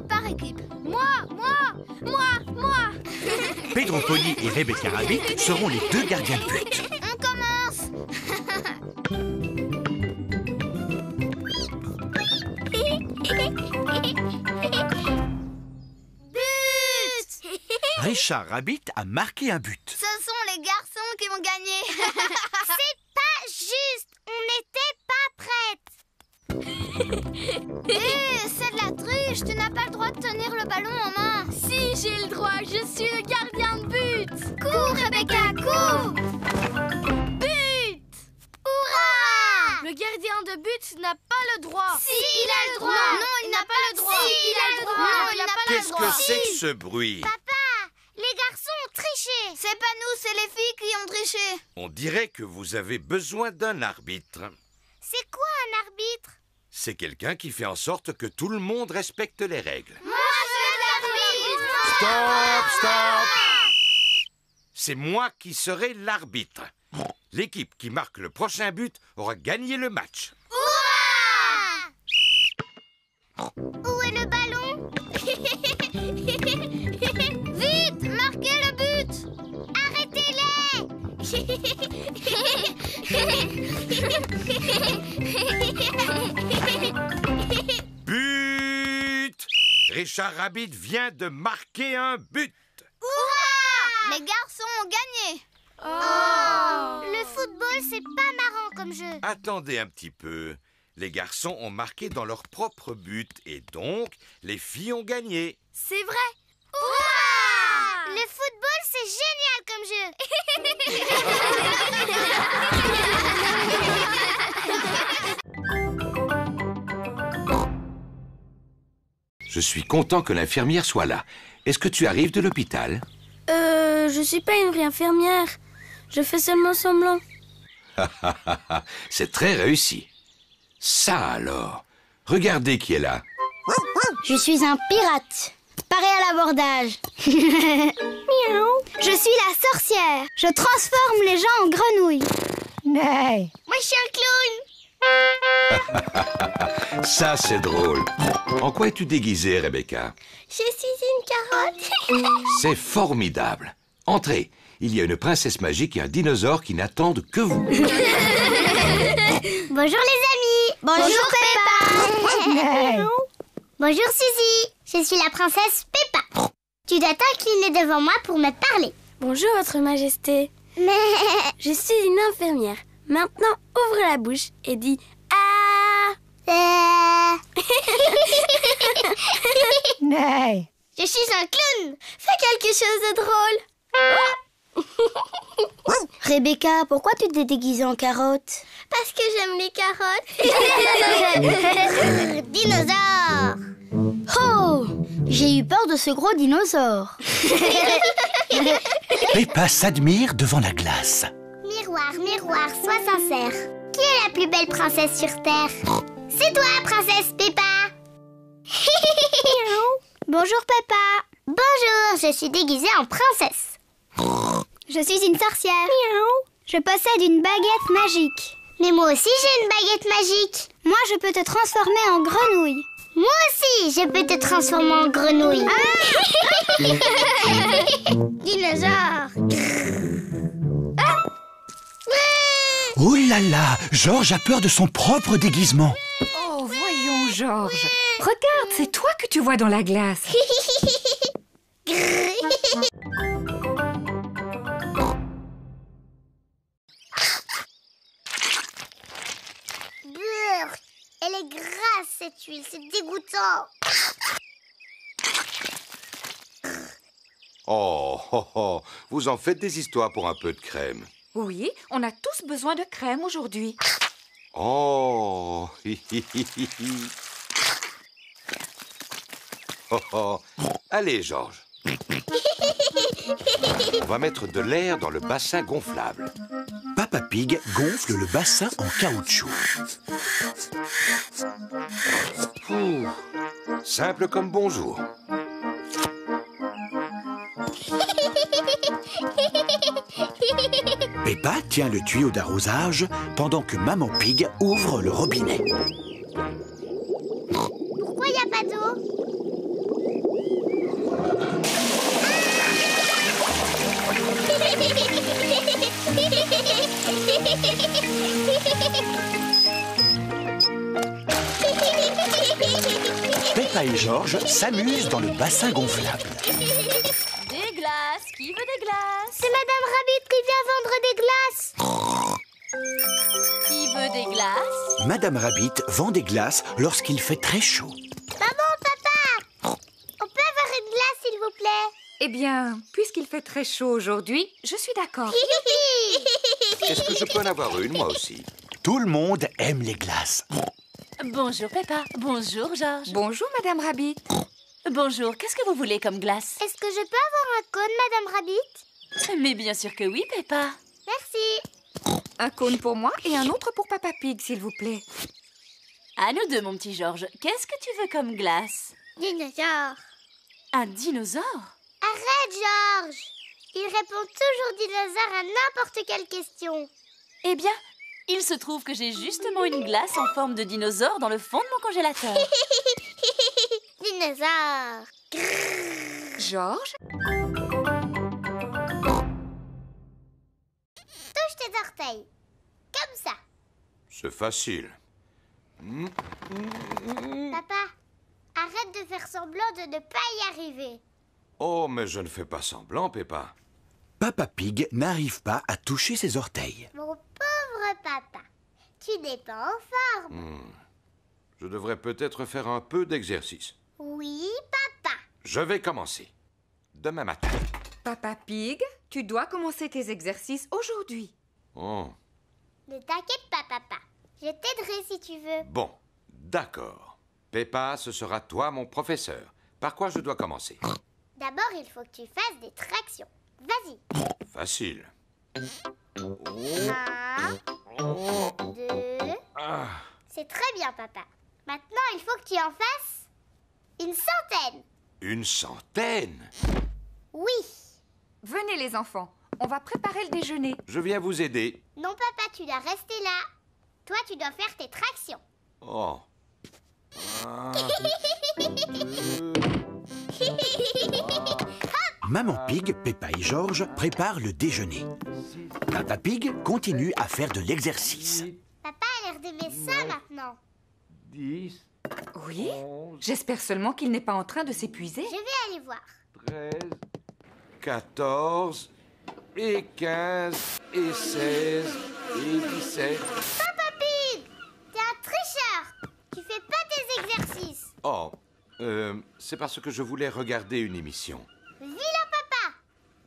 par équipe. Moi. Pedro Pony et Rebecca Rabbit seront les 2 gardiens de but. On commence. But. Richard Rabbit a marqué un but. Ce sont les garçons qui vont gagner. C'est pas juste. On n'était pas prêtes. C'est de la triche. Tu n'as pas le droit de tenir le ballon en main. Si, j'ai le droit. Je suis le gardien de but. Cours, Rebecca, cours. But! Hurrah! Le gardien de but n'a pas le droit. Si, il a le droit. Non, il n'a pas le droit. Si, il a le droit. Non, il n'a pas le Qu'est-ce droit. que c'est que ce bruit? Papa, les garçons ont triché. C'est pas nous, c'est les filles qui ont triché. On dirait que vous avez besoin d'un arbitre. C'est quoi un arbitre? C'est quelqu'un qui fait en sorte que tout le monde respecte les règles. Moi, je veux l'arbitre. Stop! C'est moi qui serai l'arbitre. L'équipe qui marque le prochain but aura gagné le match. Hurrah! Où est le ballon? Vite, marquez le but. Arrêtez-les. But! Richard Rabbit vient de marquer un but. Hurrah! Les garçons ont gagné. Le football, c'est pas marrant comme jeu. Attendez un petit peu. Les garçons ont marqué dans leur propre but et donc les filles ont gagné. C'est vrai. Hurrah! Le football, c'est génial comme jeu. Je suis content que l'infirmière soit là. Est-ce que tu arrives de l'hôpital? Je suis pas une vraie infirmière. Je fais seulement semblant. C'est très réussi. Ça alors. Regardez qui est là. Je suis un pirate. Paré à l'abordage. Miaou. Je suis la sorcière. Je transforme les gens en grenouilles. Mais Moi, je suis un clown. Ça, c'est drôle. En quoi es-tu déguisée, Rebecca? Je suis une carotte. C'est formidable. Entrez. Il y a une princesse magique et un dinosaure qui n'attendent que vous. Bonjour les amis. Bonjour Peppa. Bonjour Suzy. Je suis la princesse Peppa. Tu dois t'incliner devant moi pour me parler. Bonjour, Votre Majesté. Mais... Je suis une infirmière. Maintenant, ouvre la bouche et dis ah. mais Je suis un clown. Fais quelque chose de drôle. Rebecca, pourquoi tu t'es déguisée en carotte? Parce que j'aime les carottes. Dinosaure. Oh, j'ai eu peur de ce gros dinosaure. Peppa s'admire devant la glace. Miroir, miroir, sois sincère. Qui est la plus belle princesse sur Terre? C'est toi, princesse Peppa. Bonjour Peppa. Bonjour, je suis déguisée en princesse. Je suis une sorcière. Je possède une baguette magique. Mais moi aussi j'ai une baguette magique. Moi je peux te transformer en grenouille. Moi aussi je peux te transformer en grenouille. Dinosaure. Oh là là, George a peur de son propre déguisement. Oh, voyons, George. Regarde, c'est toi que tu vois dans la glace. Brrr, elle est grasse cette huile, c'est dégoûtant. Oh, oh, oh, vous en faites des histoires pour un peu de crème. Oui, on a tous besoin de crème aujourd'hui. Oh, hi, hi, hi, hi, hi. Oh, oh. Allez, Georges. On va mettre de l'air dans le bassin gonflable. Papa Pig gonfle le bassin en caoutchouc. Ouh, simple comme bonjour. Peppa tient le tuyau d'arrosage pendant que Maman Pig ouvre le robinet. Pourquoi il n'y a pas d'eau? Peppa et Georges s'amusent dans le bassin gonflable. Des glaces. Qui veut des glaces? C'est Madame Rabbit qui vient vendre des glaces. Qui veut des glaces? Madame Rabbit vend des glaces lorsqu'il fait très chaud. Maman, papa, on peut avoir une glace, s'il vous plaît? Eh bien, puisqu'il fait très chaud aujourd'hui, je suis d'accord. Est-ce que je peux en avoir une, moi aussi? Tout le monde aime les glaces. Bonjour Peppa. Bonjour Georges. Bonjour, Madame Rabbit. Bonjour, qu'est-ce que vous voulez comme glace? Est-ce que je peux avoir un cône, Madame Rabbit? Mais bien sûr que oui, Peppa. Merci. Un cône pour moi et un autre pour Papa Pig, s'il vous plaît. À nous deux, mon petit Georges. Qu'est-ce que tu veux comme glace? Dinosaure. Un dinosaure? Arrête, Georges. Il répond toujours dinosaure à n'importe quelle question. Eh bien, il se trouve que j'ai justement une glace en forme de dinosaure dans le fond de mon congélateur. Dinosaure. Georges? Touche tes orteils. Comme ça. C'est facile. Papa, arrête de faire semblant de ne pas y arriver. Oh, mais je ne fais pas semblant, Peppa. Papa Pig n'arrive pas à toucher ses orteils. Mon pauvre papa, tu n'es pas en forme. Je devrais peut-être faire un peu d'exercice. Oui, papa. Je vais commencer. Demain matin. Papa Pig, tu dois commencer tes exercices aujourd'hui. Oh, Ne t'inquiète pas, papa. Je t'aiderai si tu veux. bon, d'accord. Peppa, ce sera toi mon professeur. Par quoi je dois commencer? D'abord, il faut que tu fasses des tractions. Vas-y. Facile. 1, 2... Ah, C'est très bien, papa. Maintenant, il faut que tu en fasses une centaine. une centaine? Oui. Venez les enfants, on va préparer le déjeuner. Je viens vous aider. Non, papa, tu dois rester là. Toi, tu dois faire tes tractions. Oh. Un, deux. Maman Pig, Peppa et Georges préparent le déjeuner. Papa Pig continue à faire de l'exercice. Papa a l'air d'aimer ça maintenant. 10, Oui? J'espère seulement qu'il n'est pas en train de s'épuiser. Je vais aller voir. 13, 14, et 15, et 16, et 17. Papa Pig, t'es un tricheur. Tu fais pas tes exercices. Oh, c'est parce que je voulais regarder une émission. Vilain papa.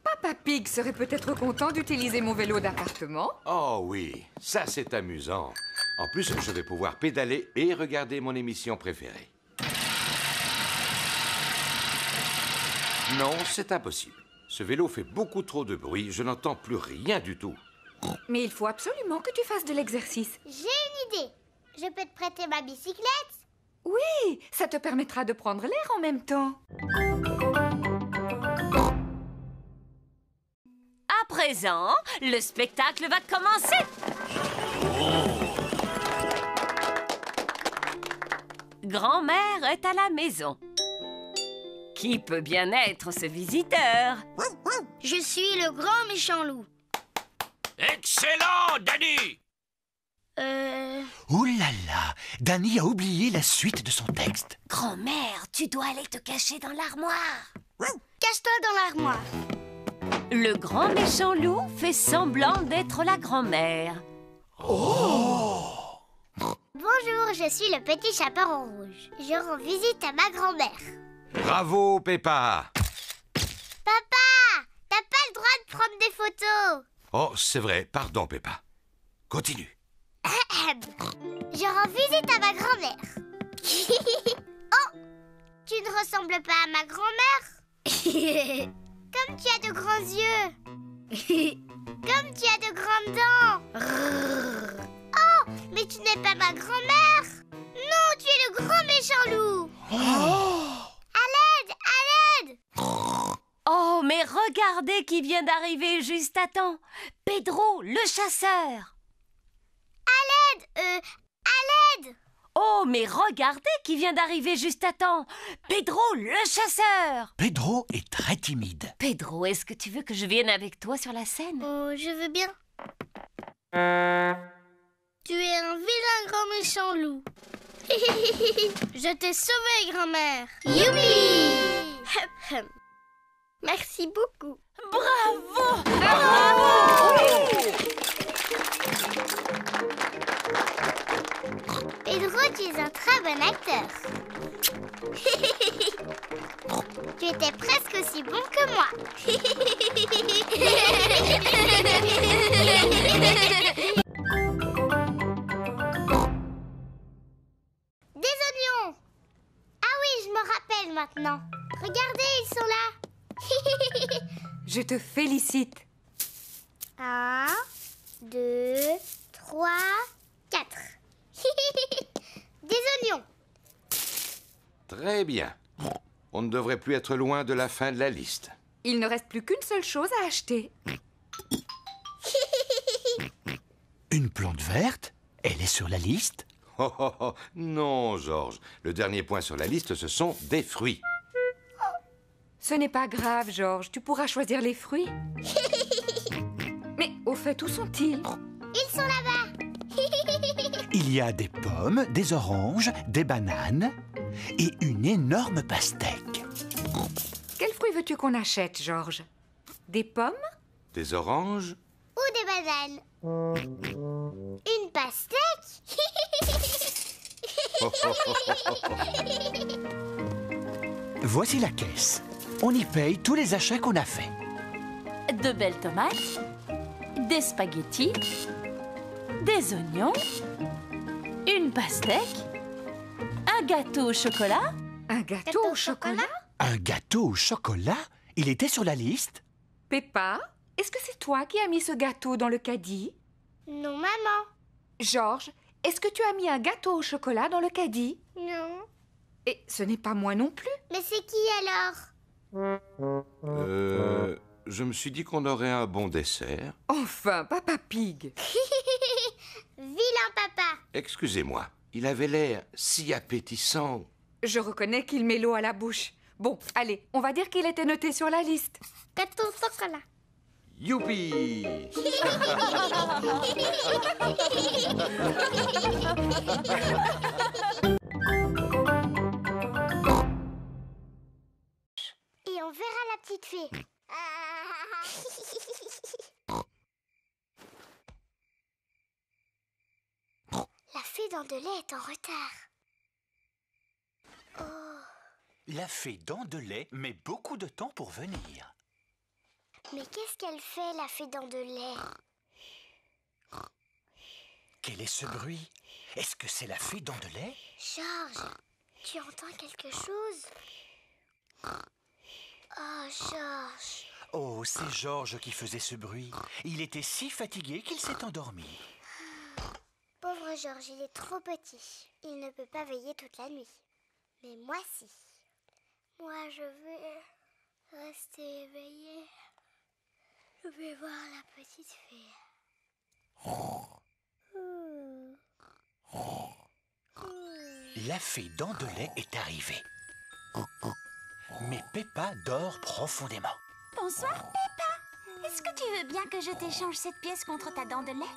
Papa Pig serait peut-être content d'utiliser mon vélo d'appartement. Oh oui, ça c'est amusant. En plus, je vais pouvoir pédaler et regarder mon émission préférée. Non, c'est impossible. Ce vélo fait beaucoup trop de bruit, je n'entends plus rien du tout. Mais il faut absolument que tu fasses de l'exercice. J'ai une idée. Je peux te prêter ma bicyclette? Oui, ça te permettra de prendre l'air en même temps. À présent, le spectacle va commencer. Grand-mère est à la maison. Qui peut bien être ce visiteur? Je suis le grand méchant loup. Excellent, Danny! Ouh là là, Danny a oublié la suite de son texte. Grand-mère, tu dois aller te cacher dans l'armoire. Cache-toi dans l'armoire. Le grand méchant loup fait semblant d'être la grand-mère. Bonjour, je suis le petit chaperon rouge. Je rends visite à ma grand-mère. Bravo, Peppa! Papa, t'as pas le droit de prendre des photos. Oh, c'est vrai, pardon, Peppa. Continue. Je rends visite à ma grand-mère. Oh, tu ne ressembles pas à ma grand-mère. Comme tu as de grands yeux. Comme tu as de grandes dents. Oh, mais tu n'es pas ma grand-mère. Non, tu es le grand méchant loup. À l'aide, à l'aide. Oh, mais regardez qui vient d'arriver juste à temps. Pedro, le chasseur. À l'aide. Oh, mais regardez qui vient d'arriver juste à temps. Pedro, le chasseur. Pedro est très timide. Pedro, est-ce que tu veux que je vienne avec toi sur la scène? Oh, je veux bien. Tu es un vilain grand méchant loup. Je t'ai sauvé, grand-mère. Youpi! Merci beaucoup. Bravo! Pedro, tu es un très bon acteur. Tu étais presque aussi bon que moi. Des oignons. Ah oui, je me rappelle maintenant. Regardez, ils sont là. Je te félicite. 1, 2, 3, 4. Des oignons. Très bien. On ne devrait plus être loin de la fin de la liste. Il ne reste plus qu'une seule chose à acheter. Une plante verte? Elle est sur la liste? Oh, oh, oh. Non, Georges. Le dernier point sur la liste, ce sont des fruits. Ce n'est pas grave, Georges. Tu pourras choisir les fruits. Mais au fait, où sont-ils? Ils sont là-bas. Il y a des pommes, des oranges, des bananes et une énorme pastèque. Quels fruits veux-tu qu'on achète, Georges? Des pommes? Des oranges? Ou des bananes. Une pastèque. Voici la caisse. On y paye tous les achats qu'on a faits. De belles tomates, des spaghettis, des oignons, une pastèque, un gâteau au chocolat. Un gâteau au chocolat? Un gâteau au chocolat? Il était sur la liste? Peppa, est-ce que c'est toi qui as mis ce gâteau dans le caddie? Non, maman. Georges, est-ce que tu as mis un gâteau au chocolat dans le caddie? Non. Et ce n'est pas moi non plus. Mais c'est qui alors? Je me suis dit qu'on aurait un bon dessert. Enfin, Papa Pig. Vilain papa. Excusez-moi, il avait l'air si appétissant. Je reconnais qu'il met l'eau à la bouche. Bon, allez, on va dire qu'il était noté sur la liste. Gâteau au chocolat. Youpi! Et on verra la petite fée. La fée dents de lait est en retard. Oh. La fée dents de lait met beaucoup de temps pour venir. Mais qu'est-ce qu'elle fait, la fée dents de lait? Quel est ce bruit? Est-ce que c'est la fée dents de lait? Georges, tu entends quelque chose? Oh, Georges. Oh, c'est Georges qui faisait ce bruit. Il était si fatigué qu'il s'est endormi. Pauvre Georges, il est trop petit. Il ne peut pas veiller toute la nuit. Mais moi, si. Moi, je vais rester éveillée. Je vais voir la petite fée. La fée dents de lait est arrivée. Mais Peppa dort profondément. Bonsoir, Peppa. Est-ce que tu veux bien que je t'échange cette pièce contre ta dent de lait?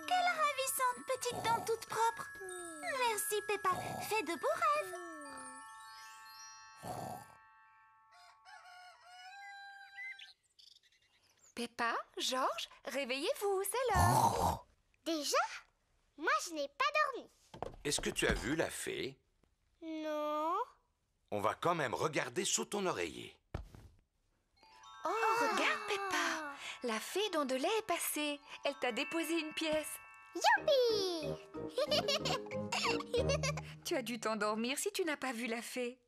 Quelle ravissante petite dent toute propre. Merci, Peppa. Fais de beaux rêves. Peppa, Georges, réveillez-vous, c'est l'heure. Déjà? Moi, je n'ai pas dormi. Est-ce que tu as vu la fée? Non. On va quand même regarder sous ton oreiller. Oh, regarde, Peppa. La fée dents de lait est passée. Elle t'a déposé une pièce. Youpi! Tu as dû t'endormir si tu n'as pas vu la fée.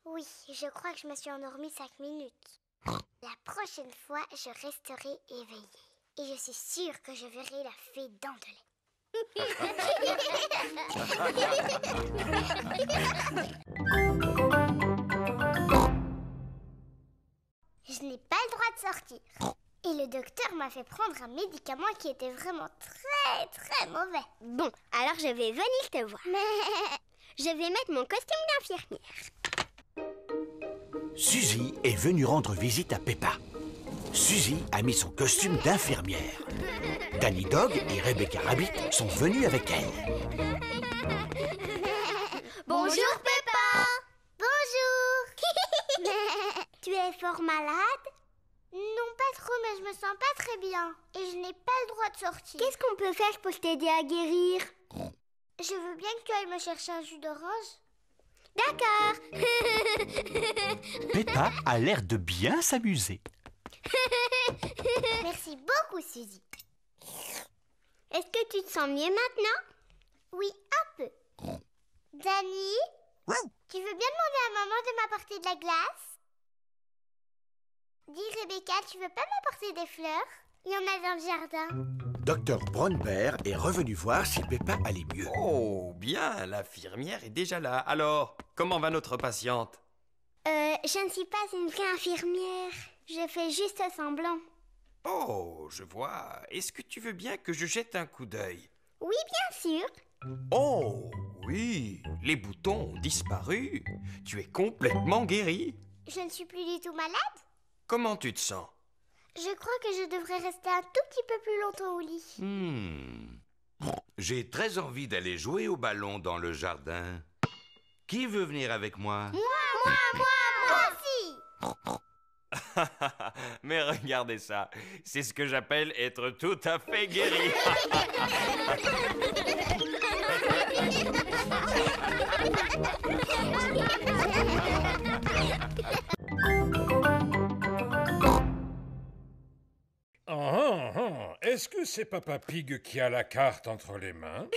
Oui, je crois que je me suis endormie 5 minutes. La prochaine fois, je resterai éveillée. Et je suis sûre que je verrai la fée dents de lait. Je n'ai pas le droit de sortir. Et le docteur m'a fait prendre un médicament qui était vraiment très très mauvais. Bon, alors je vais venir te voir. Je vais mettre mon costume d'infirmière. Suzy est venue rendre visite à Peppa. Suzy a mis son costume d'infirmière. Danny Dog et Rebecca Rabbit sont venus avec elle. Bonjour Peppa. Bonjour. Tu es fort malade? Non, pas trop, mais je me sens pas très bien. Et je n'ai pas le droit de sortir. Qu'est-ce qu'on peut faire pour t'aider à guérir? Je veux bien que tu ailles me chercher un jus d'orange. D'accord. Peppa a l'air de bien s'amuser. Merci beaucoup, Suzy. Est-ce que tu te sens mieux maintenant? Oui, un peu. Danny, tu veux bien demander à maman de m'apporter de la glace? Dis Rebecca, tu veux pas m'apporter des fleurs? Il y en a dans le jardin. Dr Brown Bear est revenu voir si Peppa allait mieux. Oh, bien, l'infirmière est déjà là. Alors, comment va notre patiente? Je ne suis pas une vraie infirmière. Je fais juste semblant. Oh, je vois. Est-ce que tu veux bien que je jette un coup d'œil? Oui, bien sûr. Oh, oui, les boutons ont disparu. Tu es complètement guérie. Je ne suis plus du tout malade. Comment tu te sens? Je crois que je devrais rester un tout petit peu plus longtemps au lit. J'ai très envie d'aller jouer au ballon dans le jardin. Qui veut venir avec moi? Moi aussi. Mais regardez ça, c'est ce que j'appelle être tout à fait guéri. Est-ce que c'est Papa Pig qui a la carte entre les mains?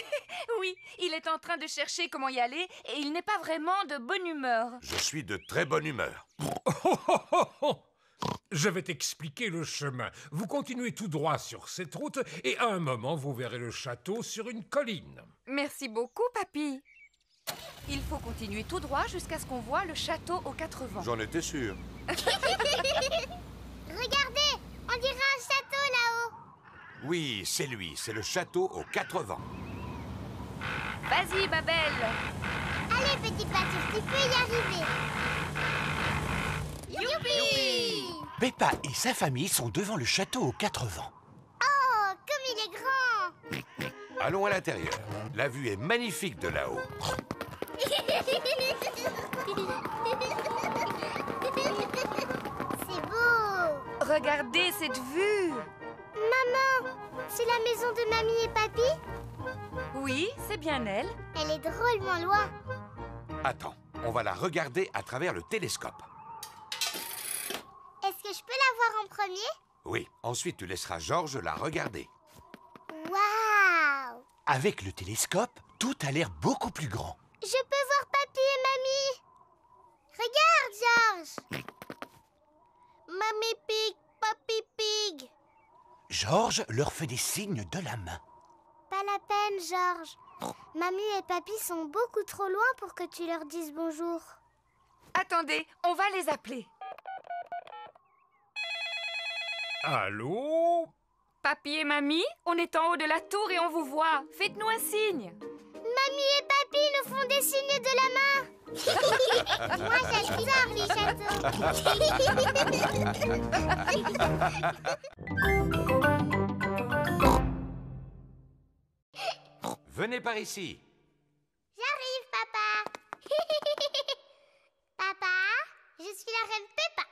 Oui, il est en train de chercher comment y aller et il n'est pas vraiment de bonne humeur. Je suis de très bonne humeur. Je vais t'expliquer le chemin. Vous continuez tout droit sur cette route et à un moment, vous verrez le château sur une colline. Merci beaucoup, Papy. Il faut continuer tout droit jusqu'à ce qu'on voit le château aux 4 vents. J'en étais sûr. Regardez, on dirait un château là-haut. Oui, c'est lui, c'est le château aux 4 vents. Vas-y, ma belle. Allez, petit pâture, tu peux y arriver. Youpi! Peppa et sa famille sont devant le château aux 4 vents. Oh, comme il est grand! Allons à l'intérieur. La vue est magnifique de là-haut. C'est beau! Regardez cette vue. Maman, c'est la maison de mamie et papy? Oui, c'est bien elle. Elle est drôlement loin. Attends, on va la regarder à travers le télescope. Est-ce que je peux la voir en premier? Oui, ensuite tu laisseras Georges la regarder. Waouh! Avec le télescope, tout a l'air beaucoup plus grand. Je peux voir papy et mamie. Regarde, Georges. Mamie Pig, papy Pig. Georges leur fait des signes de la main. Pas la peine, Georges. Mamie et papy sont beaucoup trop loin pour que tu leur dises bonjour. Attendez, on va les appeler. Allô? Papy et mamie, on est en haut de la tour et on vous voit. Faites-nous un signe. Mamie et papy nous font des signes de la main. Moi, j'adore les châteaux. Venez par ici. J'arrive, papa. Papa, je suis la reine Peppa.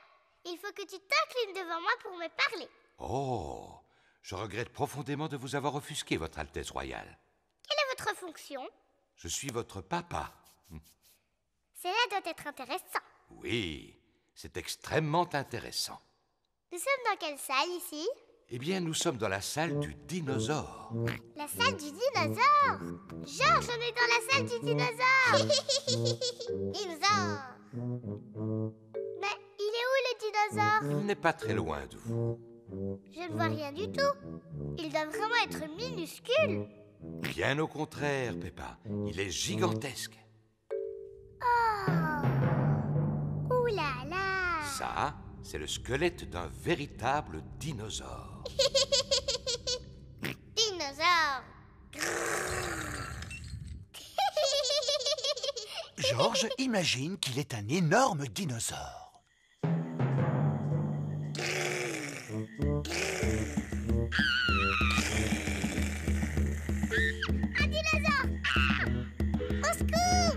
Il faut que tu t'inclines devant moi pour me parler. Oh, je regrette profondément de vous avoir offusqué, Votre Altesse Royale. Quelle est votre fonction? Je suis votre papa. Cela doit être intéressant. Oui, c'est extrêmement intéressant. Nous sommes dans quelle salle ici? Eh bien, nous sommes dans la salle du dinosaure. La salle du dinosaure? Georges, on est dans la salle du dinosaure. Dinosaure. Mais il est où le dinosaure? Il n'est pas très loin de vous. Je ne vois rien du tout. Il doit vraiment être minuscule. Bien au contraire, Peppa. Il est gigantesque. Oh! Ouh là là! Ça, c'est le squelette d'un véritable dinosaure. Dinosaure! Georges imagine qu'il est un énorme dinosaure. Un dinosaure! Au secours!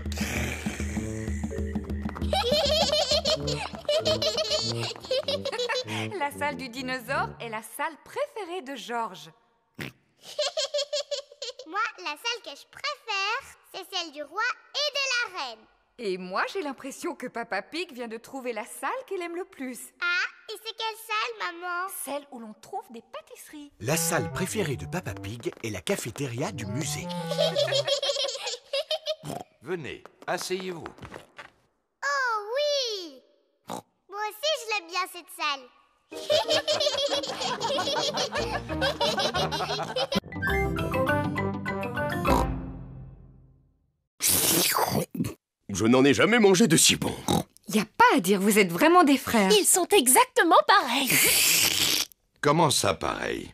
La salle du dinosaure est la salle préférée de Georges. Moi, la salle que je préfère, c'est celle du roi et de la reine. Et moi, j'ai l'impression que Papa Pig vient de trouver la salle qu'il aime le plus. Ah, et c'est quelle salle, maman? Celle où l'on trouve des pâtisseries. La salle préférée de Papa Pig est la cafétéria du musée. Venez, asseyez-vous. Oh oui! Moi aussi, je l'aime bien, cette salle. Je n'en ai jamais mangé de si bon. Y a pas à dire, vous êtes vraiment des frères. Ils sont exactement pareils. Comment ça, pareil?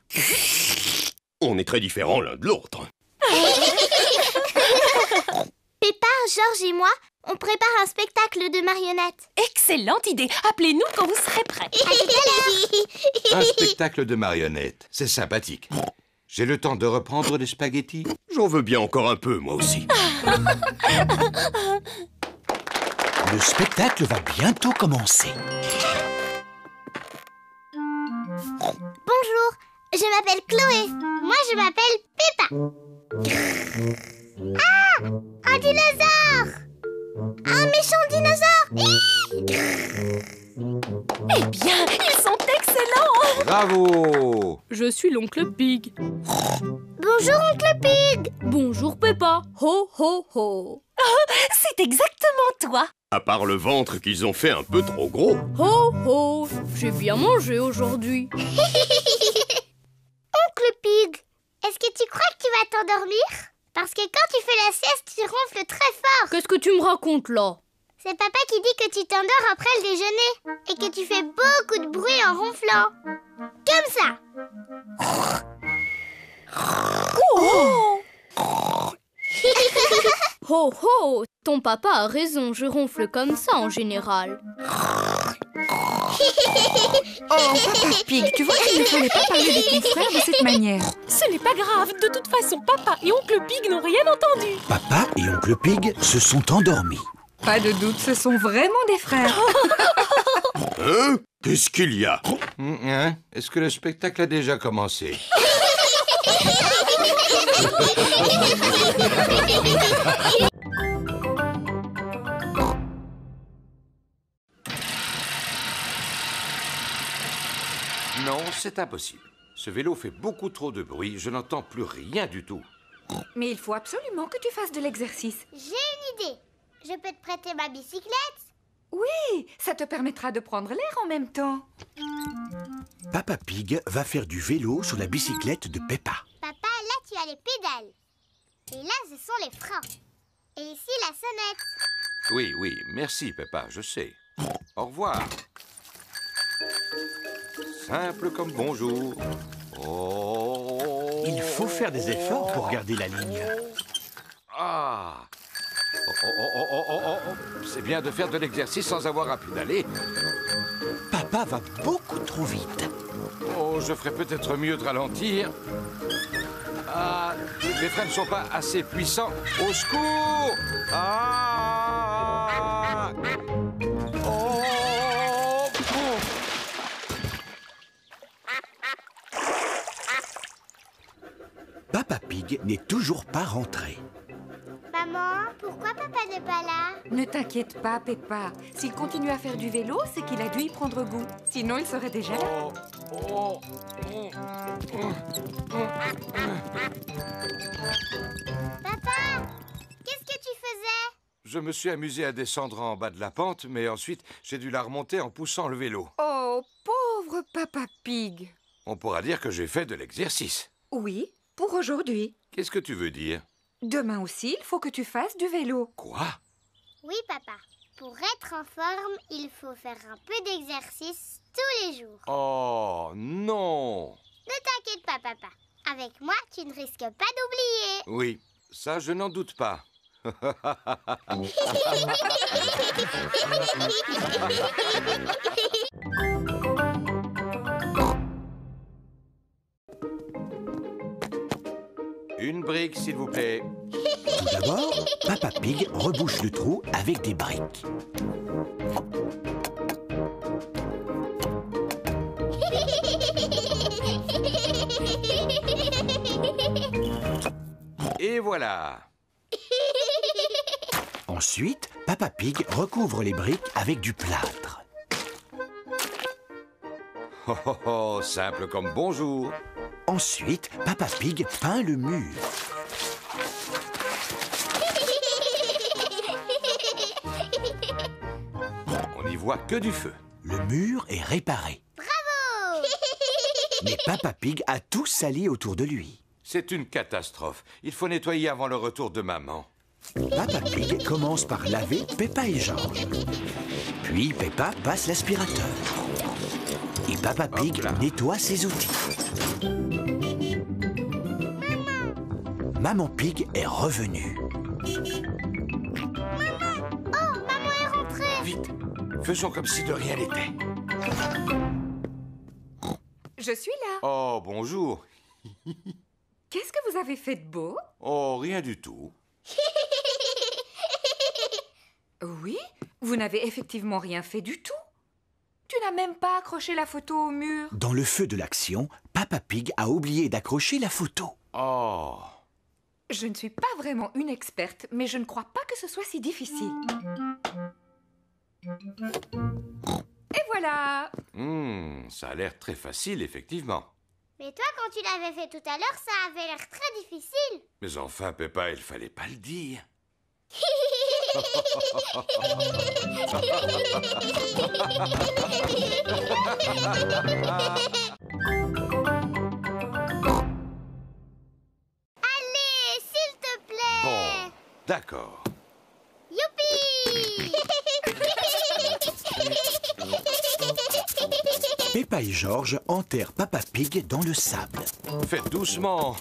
On est très différents l'un de l'autre. Peppa, Georges et moi, on prépare un spectacle de marionnettes. Excellente idée. Appelez-nous quand vous serez prêts. À tout à l'heure. Un spectacle de marionnettes. C'est sympathique. J'ai le temps de reprendre les spaghettis? J'en veux bien encore un peu, moi aussi. Le spectacle va bientôt commencer. Bonjour, je m'appelle Chloé. Moi, je m'appelle Peppa. Ah! Un dinosaure! Un méchant dinosaure! Eh bien, ils sont excellents. Bravo! Je suis l'oncle Pig. Bonjour, oncle Pig. Bonjour Peppa. Ho ho ho. C'est exactement toi. À part le ventre qu'ils ont fait un peu trop gros. Ho ho. J'ai bien mangé aujourd'hui. Oncle Pig, est-ce que tu crois que tu vas t'endormir? Parce que quand tu fais la sieste, tu ronfles très fort. Qu'est-ce que tu me racontes là? C'est papa qui dit que tu t'endors après le déjeuner et que tu fais beaucoup de bruit en ronflant. Comme ça. Oh! Ho ho! Ton papa a raison, je ronfle comme ça en général. Oh, Papa Pig, tu vois qu'il ne fallait pas parler de ton frère de cette manière. Ce n'est pas grave. De toute façon, papa et oncle Pig n'ont rien entendu. Papa et oncle Pig se sont endormis. Pas de doute, ce sont vraiment des frères. Hein? Qu'est-ce qu'il y a? Hein? Est-ce que le spectacle a déjà commencé? Non, c'est impossible. Ce vélo fait beaucoup trop de bruit, je n'entends plus rien du tout. Mais il faut absolument que tu fasses de l'exercice. J'ai une idée. Je peux te prêter ma bicyclette? Oui, ça te permettra de prendre l'air en même temps. Papa Pig va faire du vélo sur la bicyclette de Peppa. Papa, là tu as les pédales. Et là ce sont les freins. Et ici la sonnette. Oui, oui, merci Peppa, je sais. Au revoir. Simple comme bonjour. Oh. Il faut faire des efforts pour garder la ligne. Ah. C'est bien de faire de l'exercice sans avoir à pédaler. Papa va beaucoup trop vite. Oh, je ferais peut-être mieux de ralentir. Ah, les freins ne sont pas assez puissants. Au secours! Ah! Oh! Papa Pig n'est toujours pas rentré. Maman, pourquoi papa n'est pas là? Ne t'inquiète pas, Peppa. S'il continue à faire du vélo, c'est qu'il a dû y prendre goût. Sinon, il serait déjà là. Papa, qu'est-ce que tu faisais? Je me suis amusé à descendre en bas de la pente, mais ensuite, j'ai dû la remonter en poussant le vélo. Oh, pauvre Papa Pig. On pourra dire que j'ai fait de l'exercice. Oui, pour aujourd'hui. Qu'est-ce que tu veux dire? Demain aussi, il faut que tu fasses du vélo. Quoi? Oui, papa. Pour être en forme, il faut faire un peu d'exercice tous les jours. Oh, non! Ne t'inquiète pas, papa. Avec moi, tu ne risques pas d'oublier. Oui, ça, je n'en doute pas. Une brique, s'il vous plaît. Tout d'abord, Papa Pig rebouche le trou avec des briques. Et voilà. Ensuite, Papa Pig recouvre les briques avec du plâtre. Oh, oh, oh, simple comme bonjour. Ensuite, Papa Pig peint le mur. On n'y voit que du feu. Le mur est réparé. Bravo! Mais Papa Pig a tout sali autour de lui. C'est une catastrophe. Il faut nettoyer avant le retour de maman. Papa Pig commence par laver Peppa et George. Puis Peppa passe l'aspirateur. Et Papa Pig nettoie ses outils. Maman Pig est revenue. Oh, maman est rentrée! Vite, faisons comme si de rien n'était. Je suis là. Oh, bonjour. Qu'est-ce que vous avez fait de beau? Oh, rien du tout. Oui, vous n'avez effectivement rien fait du tout. Tu n'as même pas accroché la photo au mur. Dans le feu de l'action, Papa Pig a oublié d'accrocher la photo. Oh. Je ne suis pas vraiment une experte, mais je ne crois pas que ce soit si difficile. Et voilà. Ça a l'air très facile, effectivement. Mais toi, quand tu l'avais fait tout à l'heure, ça avait l'air très difficile. Mais enfin, Peppa, il fallait pas le dire. Allez, s'il te plaît. Bon, d'accord. Youpi! Peppa et George enterrent Papa Pig dans le sable. Faites doucement.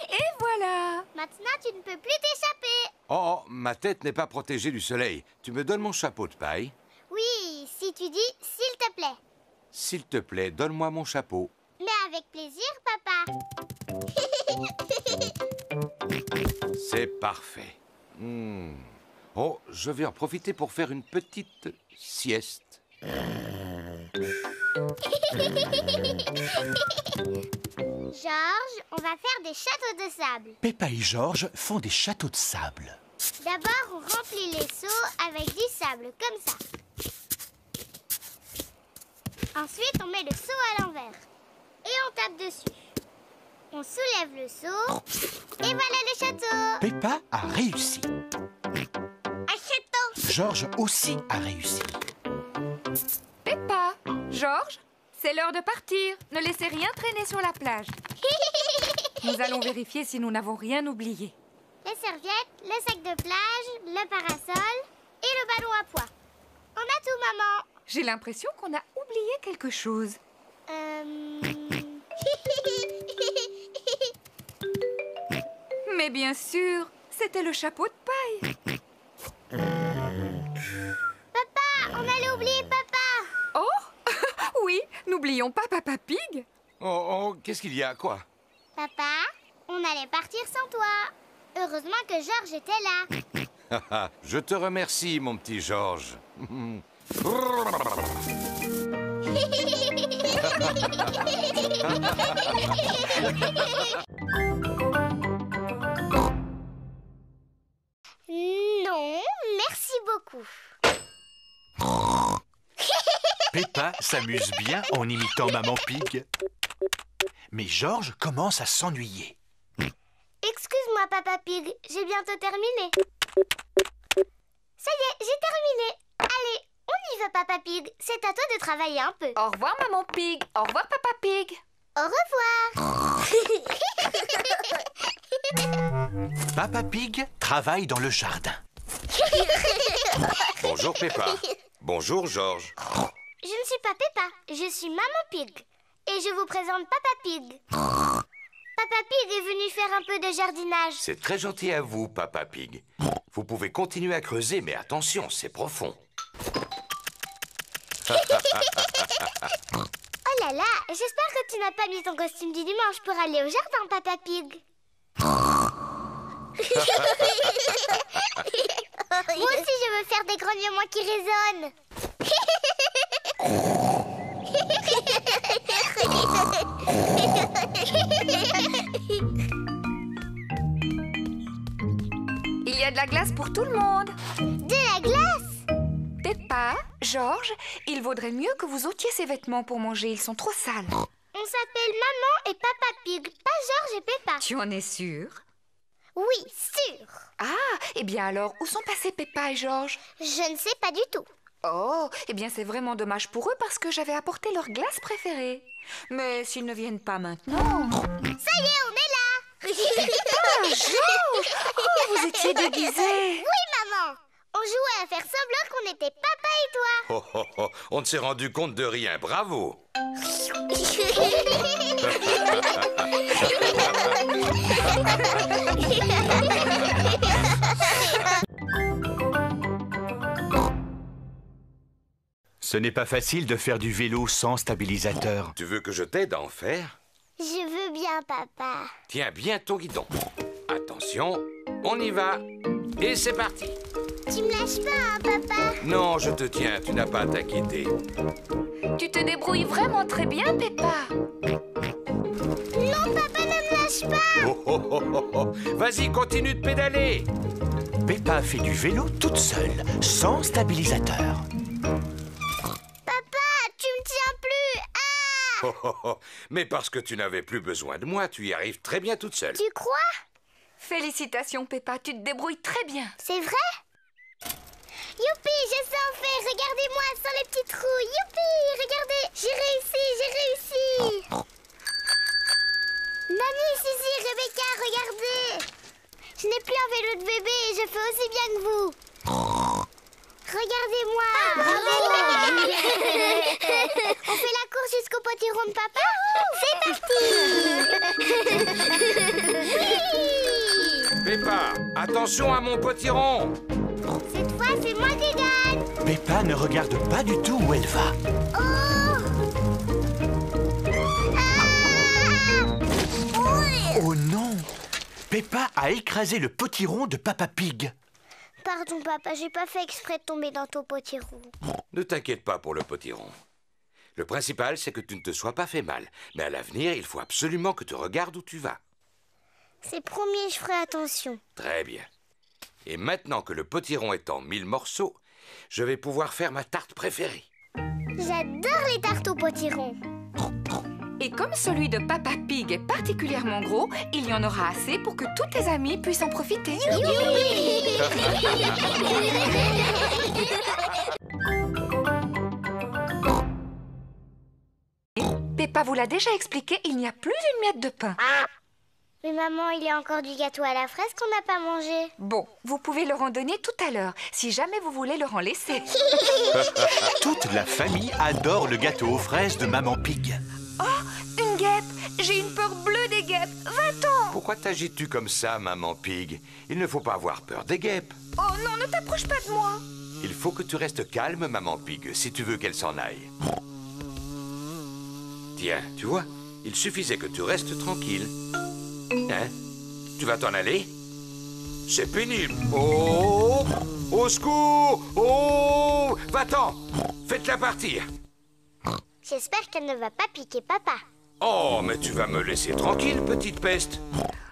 Et voilà. Maintenant, tu ne peux plus t'échapper. Oh, ma tête n'est pas protégée du soleil. Tu me donnes mon chapeau de paille? Oui, si tu dis « s'il te plaît ». S'il te plaît, donne-moi mon chapeau. Mais avec plaisir, papa. C'est parfait. Oh, je vais en profiter pour faire une petite sieste. George, on va faire des châteaux de sable. Peppa et George font des châteaux de sable. D'abord, on remplit les seaux avec du sable, comme ça. Ensuite, on met le seau à l'envers. Et on tape dessus. On soulève le seau. Et voilà le château. Peppa a réussi. Un château. George aussi a réussi. Peppa, George, c'est l'heure de partir. Ne laissez rien traîner sur la plage. Nous allons vérifier si nous n'avons rien oublié. Les serviettes, le sac de plage, le parasol et le ballon à pois. On a tout, maman. J'ai l'impression qu'on a oublié quelque chose. Mais bien sûr, c'était le chapeau de paille. Papa, on allait oublier papa. Oh, oui, n'oublions pas Papa Pig. Oh, qu'est-ce qu'il y a, quoi? Papa, on allait partir sans toi. Heureusement que George était là. Je te remercie, mon petit George. Non, merci beaucoup. Peppa s'amuse bien en imitant Maman Pig. Mais George commence à s'ennuyer. Excuse-moi, Papa Pig, j'ai bientôt terminé. Ça y est, j'ai terminé. Allez, on y va, Papa Pig. C'est à toi de travailler un peu. Au revoir, Maman Pig. Au revoir, Papa Pig. Au revoir. Papa Pig travaille dans le jardin. Bonjour, Peppa. Bonjour, George. Je ne suis pas Peppa, je suis Maman Pig. Et je vous présente Papa Pig. Papa Pig est venu faire un peu de jardinage. C'est très gentil à vous, Papa Pig. Vous pouvez continuer à creuser, mais attention, c'est profond. Oh là là là, j'espère que tu n'as pas mis ton costume du dimanche pour aller au jardin, Papa Pig. Moi aussi, je veux faire des grognements qui résonnent. Il y a de la glace pour tout le monde. De la glace? Peppa, Georges, il vaudrait mieux que vous ôtiez ces vêtements pour manger. Ils sont trop sales. On s'appelle Maman et Papa Pig, pas Georges et Peppa. Tu en es sûre? Oui, sûr. Ah, eh bien alors, où sont passés Peppa et Georges? Je ne sais pas du tout. Oh, eh bien c'est vraiment dommage pour eux parce que j'avais apporté leur glace préférée. Mais s'ils ne viennent pas maintenant... Ça y est, on est là. Ah, Georges! Oh, vous étiez déguisés. Oui, maman. On jouait à faire semblant qu'on était papa et toi. Oh, oh, oh, on ne s'est rendu compte de rien, bravo. Ce n'est pas facile de faire du vélo sans stabilisateur. Tu veux que je t'aide à en faire? Je veux bien, papa. Tiens bien ton guidon. Attention, on y va. Et c'est parti. Tu me lâches pas, hein, papa? Non, je te tiens, tu n'as pas à t'inquiéter. Tu te débrouilles vraiment très bien, Peppa. Non, papa, ne me lâche pas. Oh, oh, oh, oh, oh. Vas-y, continue de pédaler. Peppa fait du vélo toute seule, sans stabilisateur. Papa, tu me tiens plus. Ah! Oh, oh, oh. Mais parce que tu n'avais plus besoin de moi, tu y arrives très bien toute seule. Tu crois? Félicitations, Peppa, tu te débrouilles très bien. C'est vrai? Youpi, je sais en faire. Regardez-moi sans les petits trous. Youpi, regardez. J'ai réussi, j'ai réussi. Mamie, Suzy, Rebecca, regardez. Je n'ai plus un vélo de bébé et je fais aussi bien que vous. Regardez-moi. On fait la course jusqu'au potiron de papa. C'est parti. Peppa, attention à mon potiron. Cette fois, c'est moi qui gagne. Peppa ne regarde pas du tout où elle va. Oh! Oh non! Peppa a écrasé le potiron de Papa Pig. Pardon, papa, j'ai pas fait exprès de tomber dans ton potiron. Ne t'inquiète pas pour le potiron. Le principal, c'est que tu ne te sois pas fait mal. Mais à l'avenir, il faut absolument que tu regardes où tu vas. C'est promis, je ferai attention. Très bien. Et maintenant que le potiron est en 1000 morceaux, je vais pouvoir faire ma tarte préférée. J'adore les tartes au potiron. Et comme celui de Papa Pig est particulièrement gros, il y en aura assez pour que tous tes amis puissent en profiter. Peppa vous l'a déjà expliqué, il n'y a plus une miette de pain. Mais maman, il y a encore du gâteau à la fraise qu'on n'a pas mangé. Bon, vous pouvez leur en donner tout à l'heure, si jamais vous voulez leur en laisser. Toute la famille adore le gâteau aux fraises de Maman Pig. Oh, une guêpe! J'ai une peur bleue des guêpes. Va-t'en! Pourquoi t'agites-tu comme ça, Maman Pig? Il ne faut pas avoir peur des guêpes. Oh non, ne t'approche pas de moi! Il faut que tu restes calme, Maman Pig, si tu veux qu'elle s'en aille. Tiens, tu vois, il suffisait que tu restes tranquille. Hein? Tu vas t'en aller? C'est pénible. Oh! Au secours! Oh! Va-t'en! Faites-la partir. J'espère qu'elle ne va pas piquer papa. Oh, mais tu vas me laisser tranquille, petite peste.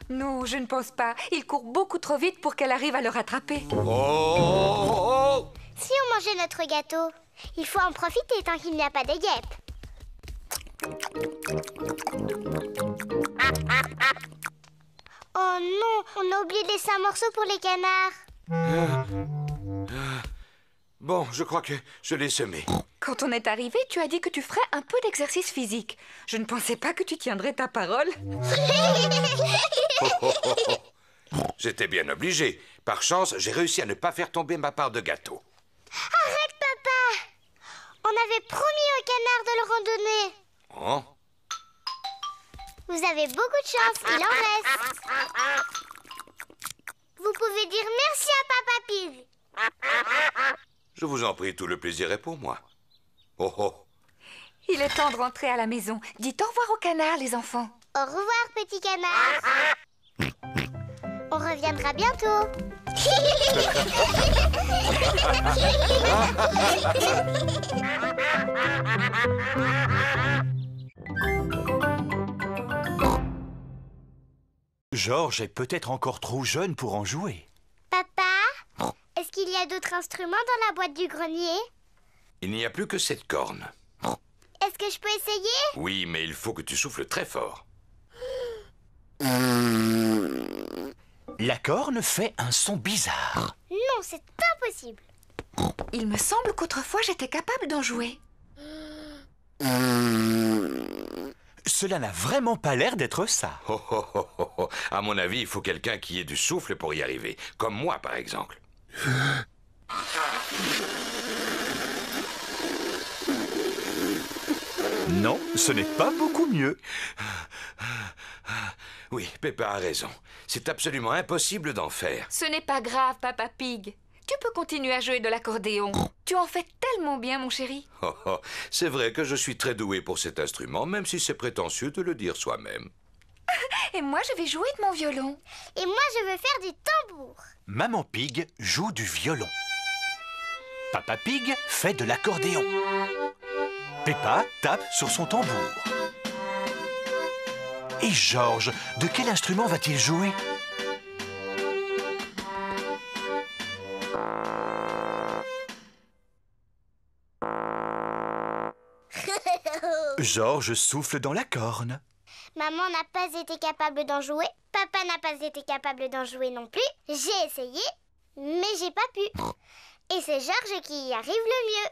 Non, je ne pense pas. Il court beaucoup trop vite pour qu'elle arrive à le rattraper. Oh! Si on mangeait notre gâteau, il faut en profiter tant qu'il n'y a pas de guêpes. Oh non, on a oublié de laisser un morceau pour les canards. Bon, je crois que je l'ai semé. Quand on est arrivé, tu as dit que tu ferais un peu d'exercice physique. Je ne pensais pas que tu tiendrais ta parole. J'étais bien obligé. Par chance, j'ai réussi à ne pas faire tomber ma part de gâteau. Arrête, papa! On avait promis aux canards de le randonner. Oh? Vous avez beaucoup de chance, il en reste. Vous pouvez dire merci à Papa Pig. Je vous en prie, tout le plaisir est pour moi. Oh oh. Il est temps de rentrer à la maison. Dites au revoir au canard, les enfants. Au revoir, petit canard. On reviendra bientôt. Georges est peut-être encore trop jeune pour en jouer. Papa, est-ce qu'il y a d'autres instruments dans la boîte du grenier? Il n'y a plus que cette corne. Est-ce que je peux essayer? Oui, mais il faut que tu souffles très fort. La corne fait un son bizarre. Non, c'est impossible. Il me semble qu'autrefois j'étais capable d'en jouer. Cela n'a vraiment pas l'air d'être ça. Oh, oh, oh, oh, oh. À mon avis, il faut quelqu'un qui ait du souffle pour y arriver. Comme moi, par exemple. Non, ce n'est pas beaucoup mieux. Oui, Peppa a raison. C'est absolument impossible d'en faire. Ce n'est pas grave, Papa Pig. Tu peux continuer à jouer de l'accordéon. Tu en fais tellement bien, mon chéri. Oh, oh. C'est vrai que je suis très doué pour cet instrument, même si c'est prétentieux de le dire soi-même. Et moi, je vais jouer de mon violon. Et moi, je veux faire du tambour. Maman Pig joue du violon. Papa Pig fait de l'accordéon. Peppa tape sur son tambour. Et Georges, de quel instrument va-t-il jouer? Georges souffle dans la corne. Maman n'a pas été capable d'en jouer. Papa n'a pas été capable d'en jouer non plus. J'ai essayé, mais j'ai pas pu. Et c'est Georges qui y arrive le mieux.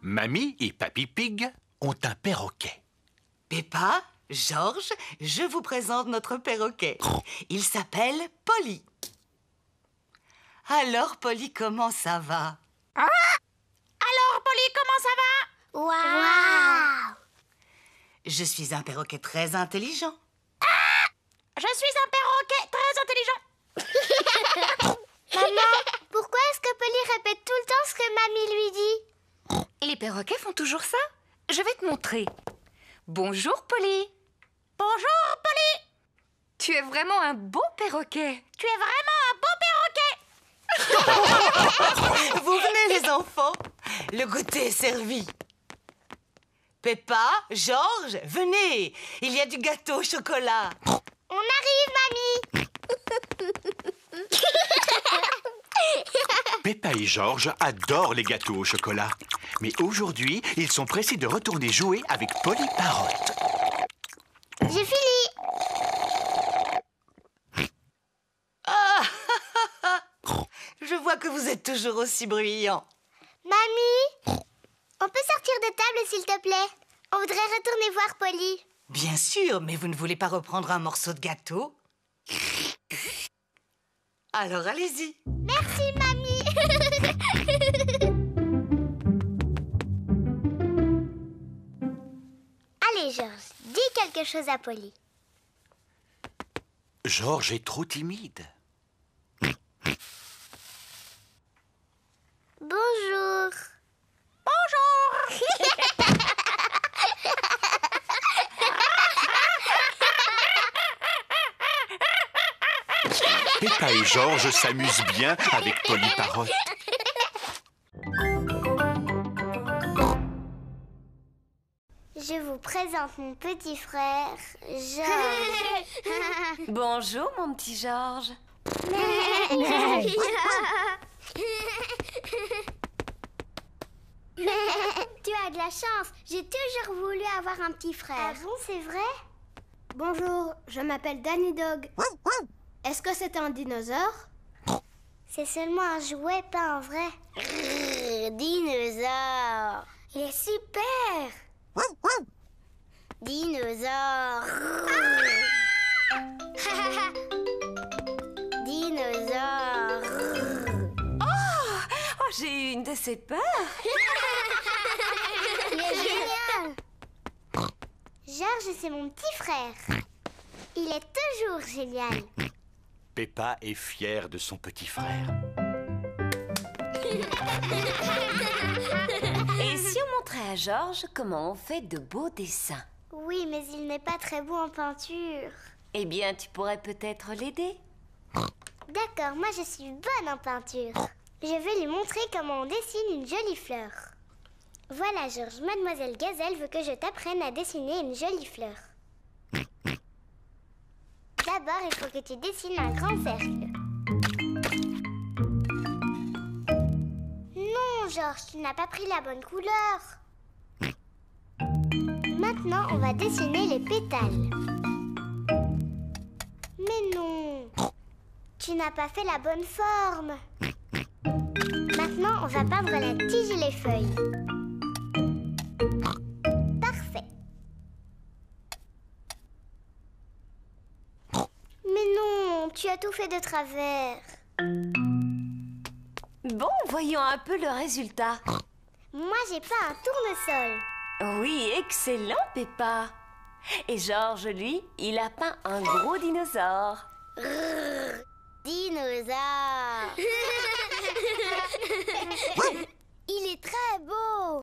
Mamie et Papy Pig ont un perroquet. Peppa, Georges, je vous présente notre perroquet. Il s'appelle Polly. Alors, Polly, comment ça va? Alors, Polly, comment ça va? Waouh! Je suis un perroquet très intelligent. Je suis un perroquet très intelligent. Maman, pourquoi est-ce que Polly répète tout le temps ce que Mamie lui dit? Les perroquets font toujours ça. Je vais te montrer. Bonjour, Polly. Bonjour, Polly. Tu es vraiment un beau perroquet. Tu es vraiment un beau perroquet. Vous venez, les enfants. Le goûter est servi. Peppa, Georges, venez. Il y a du gâteau au chocolat. On arrive, Mamie. Peppa et Georges adorent les gâteaux au chocolat. Mais aujourd'hui, ils sont pressés de retourner jouer avec Polly Parotte. J'ai fini. Ah, je vois que vous êtes toujours aussi bruyants. Mamie, on peut sortir de table, s'il te plaît? On voudrait retourner voir Polly. Bien sûr, mais vous ne voulez pas reprendre un morceau de gâteau? Alors allez-y. Merci, Mamie. Allez, Georges, dis quelque chose à Polly. Georges est trop timide. Bonjour. Bonjour. Peppa et Georges s'amusent bien avec Polly Parotte. Je vous présente mon petit frère, Georges. Bonjour, mon petit Georges. Tu as de la chance. J'ai toujours voulu avoir un petit frère. Ah bon, c'est vrai? Bonjour, je m'appelle Danny Dog. Est-ce que c'est un dinosaure? C'est seulement un jouet, pas un vrai. Dinosaure. Il est super. Dinosaure. Dinosaure. Oh, j'ai eu une de ces peurs. Génial. Georges, c'est mon petit frère. Il est toujours génial. Peppa est fière de son petit frère. Et si on montrait à Georges comment on fait de beaux dessins? Oui, mais il n'est pas très beau en peinture. Eh bien, tu pourrais peut-être l'aider. D'accord, moi je suis bonne en peinture. Je vais lui montrer comment on dessine une jolie fleur. Voilà, Georges, Mademoiselle Gazelle veut que je t'apprenne à dessiner une jolie fleur. D'abord, il faut que tu dessines un grand cercle. Non, Georges, tu n'as pas pris la bonne couleur. Maintenant, on va dessiner les pétales. Mais non, tu n'as pas fait la bonne forme. Maintenant, on va peindre la tige et les feuilles. Parfait. Mais non, tu as tout fait de travers. Bon, voyons un peu le résultat. Moi, j'ai pas un tournesol. Oui, excellent, Peppa. Et Georges, lui, il a peint un gros dinosaure. Dinosaure. Il est très beau.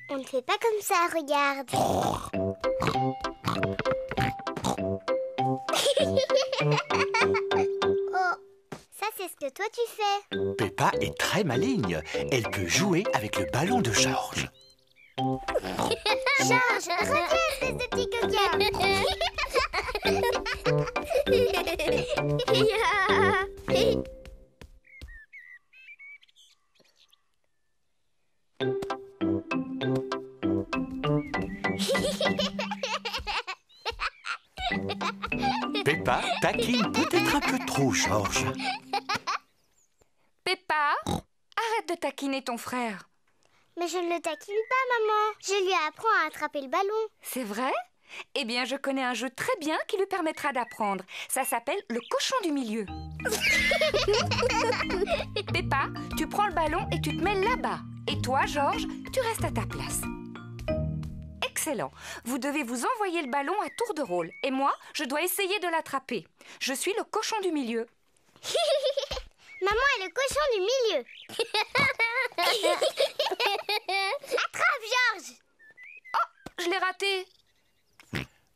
On ne fait pas comme ça, regarde. Oh, ça c'est ce que toi tu fais. Peppa est très maligne. Elle peut jouer avec le ballon de Georges. Georges, reviens, espèce de petit coquin. Peppa taquine peut-être un peu trop Georges. Peppa, arrête de taquiner ton frère. Mais je ne le taquine pas, maman. Je lui apprends à attraper le ballon. C'est vrai? Eh bien, je connais un jeu très bien qui lui permettra d'apprendre. Ça s'appelle le cochon du milieu. Peppa, tu prends le ballon et tu te mets là-bas. Et toi, Georges, tu restes à ta place. Excellent. Vous devez vous envoyer le ballon à tour de rôle. Et moi, je dois essayer de l'attraper. Je suis le cochon du milieu. Maman est le cochon du milieu. Attrape, Georges. Oh, je l'ai raté.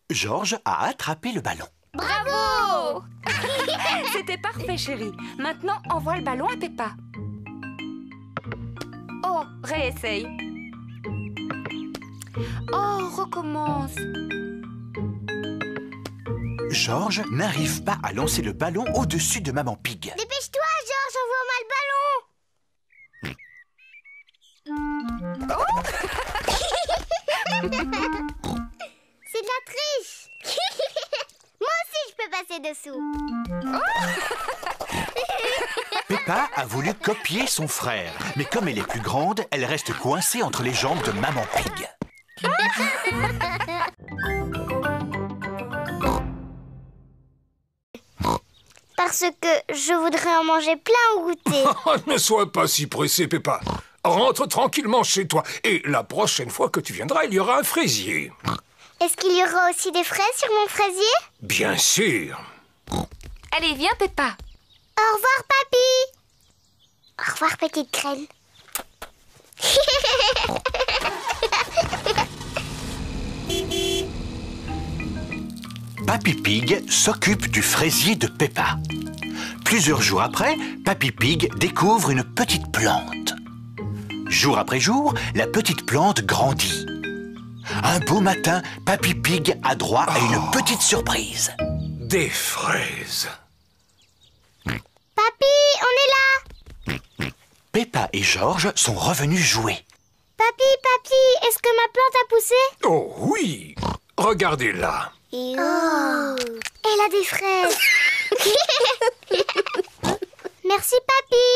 Georges a attrapé le ballon. Bravo. C'était parfait, chérie. Maintenant, envoie le ballon à Peppa. Oh, réessaye. Oh, recommence. Georges n'arrive pas à lancer le ballon au-dessus de Maman Pig. Dépêche-toi, Georges, envoie-moi le ballon. C'est de la triche. Moi aussi, je peux passer dessous. Peppa a voulu copier son frère, mais comme elle est plus grande, elle reste coincée entre les jambes de Maman Pig. Parce que je voudrais en manger plein au goûter. Ne sois pas si pressé, Peppa. Rentre tranquillement chez toi. Et la prochaine fois que tu viendras, il y aura un fraisier. Est-ce qu'il y aura aussi des fraises sur mon fraisier? Bien sûr. Allez, viens, Peppa. Au revoir, papy. Au revoir, petite graine. Papy Pig s'occupe du fraisier de Peppa. Plusieurs jours après, Papy Pig découvre une petite plante. Jour après jour, la petite plante grandit. Un beau matin, Papy Pig a droit à une petite surprise. Des fraises. Papy, on est là. Peppa et Georges sont revenus jouer. Papy, est-ce que ma plante a poussé? Oh oui. Regardez-la. Oh, elle a des fraises. Merci, papy.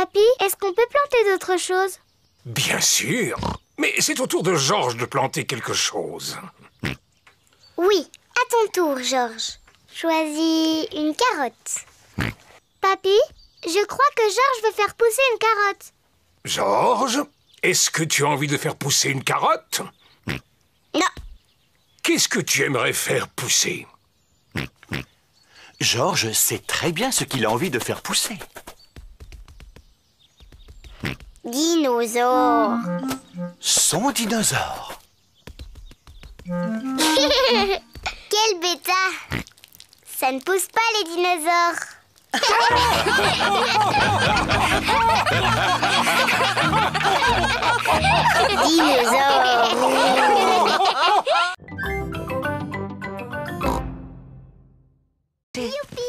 Papy, est-ce qu'on peut planter d'autres choses? Bien sûr. Mais c'est au tour de Georges de planter quelque chose. Oui, à ton tour, Georges. Choisis une carotte. Papy, je crois que Georges veut faire pousser une carotte. Georges, est-ce que tu as envie de faire pousser une carotte? Non. Qu'est-ce que tu aimerais faire pousser? Georges sait très bien ce qu'il a envie de faire pousser. Dinosaure. Son dinosaure. Quel bêta! Ça ne pousse pas les dinosaures. Youpi!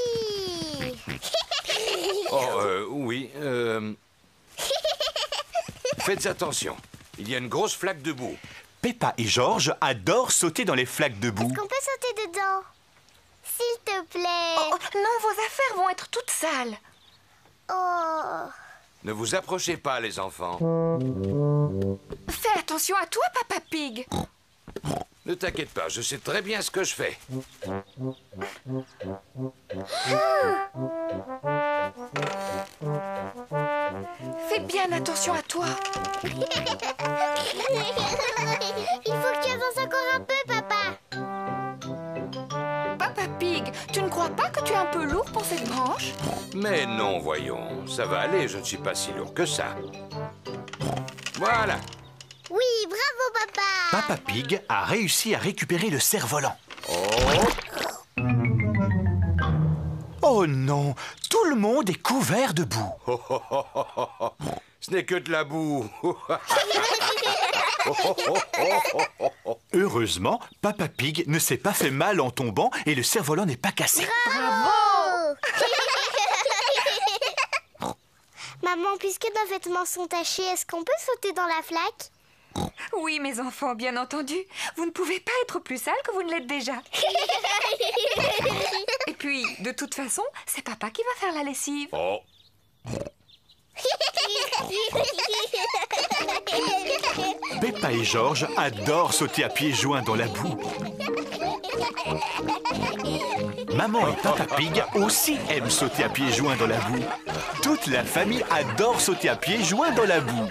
Oh, oui. Faites attention. Il y a une grosse flaque de boue. Peppa et Georges adorent sauter dans les flaques de boue. Est-ce qu'on peut sauter dedans? S'il te plaît. Oh, non, vos affaires vont être toutes sales. Oh. Ne vous approchez pas, les enfants. Fais attention à toi, Papa Pig. Ne t'inquiète pas, je sais très bien ce que je fais. Fais bien attention à toi. Il faut que tu avances encore un peu, Papa. Papa Pig, tu ne crois pas que tu es un peu lourd pour cette branche? Mais non, voyons. Ça va aller, je ne suis pas si lourd que ça. Voilà. Oui, bravo, Papa. Papa Pig a réussi à récupérer le cerf-volant. Oh non, tout le monde est couvert de boue. Ce n'est que de la boue. Heureusement, Papa Pig ne s'est pas fait mal en tombant et le cerf-volant n'est pas cassé. Bravo. Maman, puisque nos vêtements sont tachés, est-ce qu'on peut sauter dans la flaque? Oui, mes enfants, bien entendu. Vous ne pouvez pas être plus sales que vous ne l'êtes déjà. Et puis, de toute façon, c'est Papa qui va faire la lessive. Oh. Peppa et Georges adorent sauter à pieds joints dans la boue. Maman et Papa Pig aussi aiment sauter à pieds joints dans la boue. Toute la famille adore sauter à pieds joints dans la boue.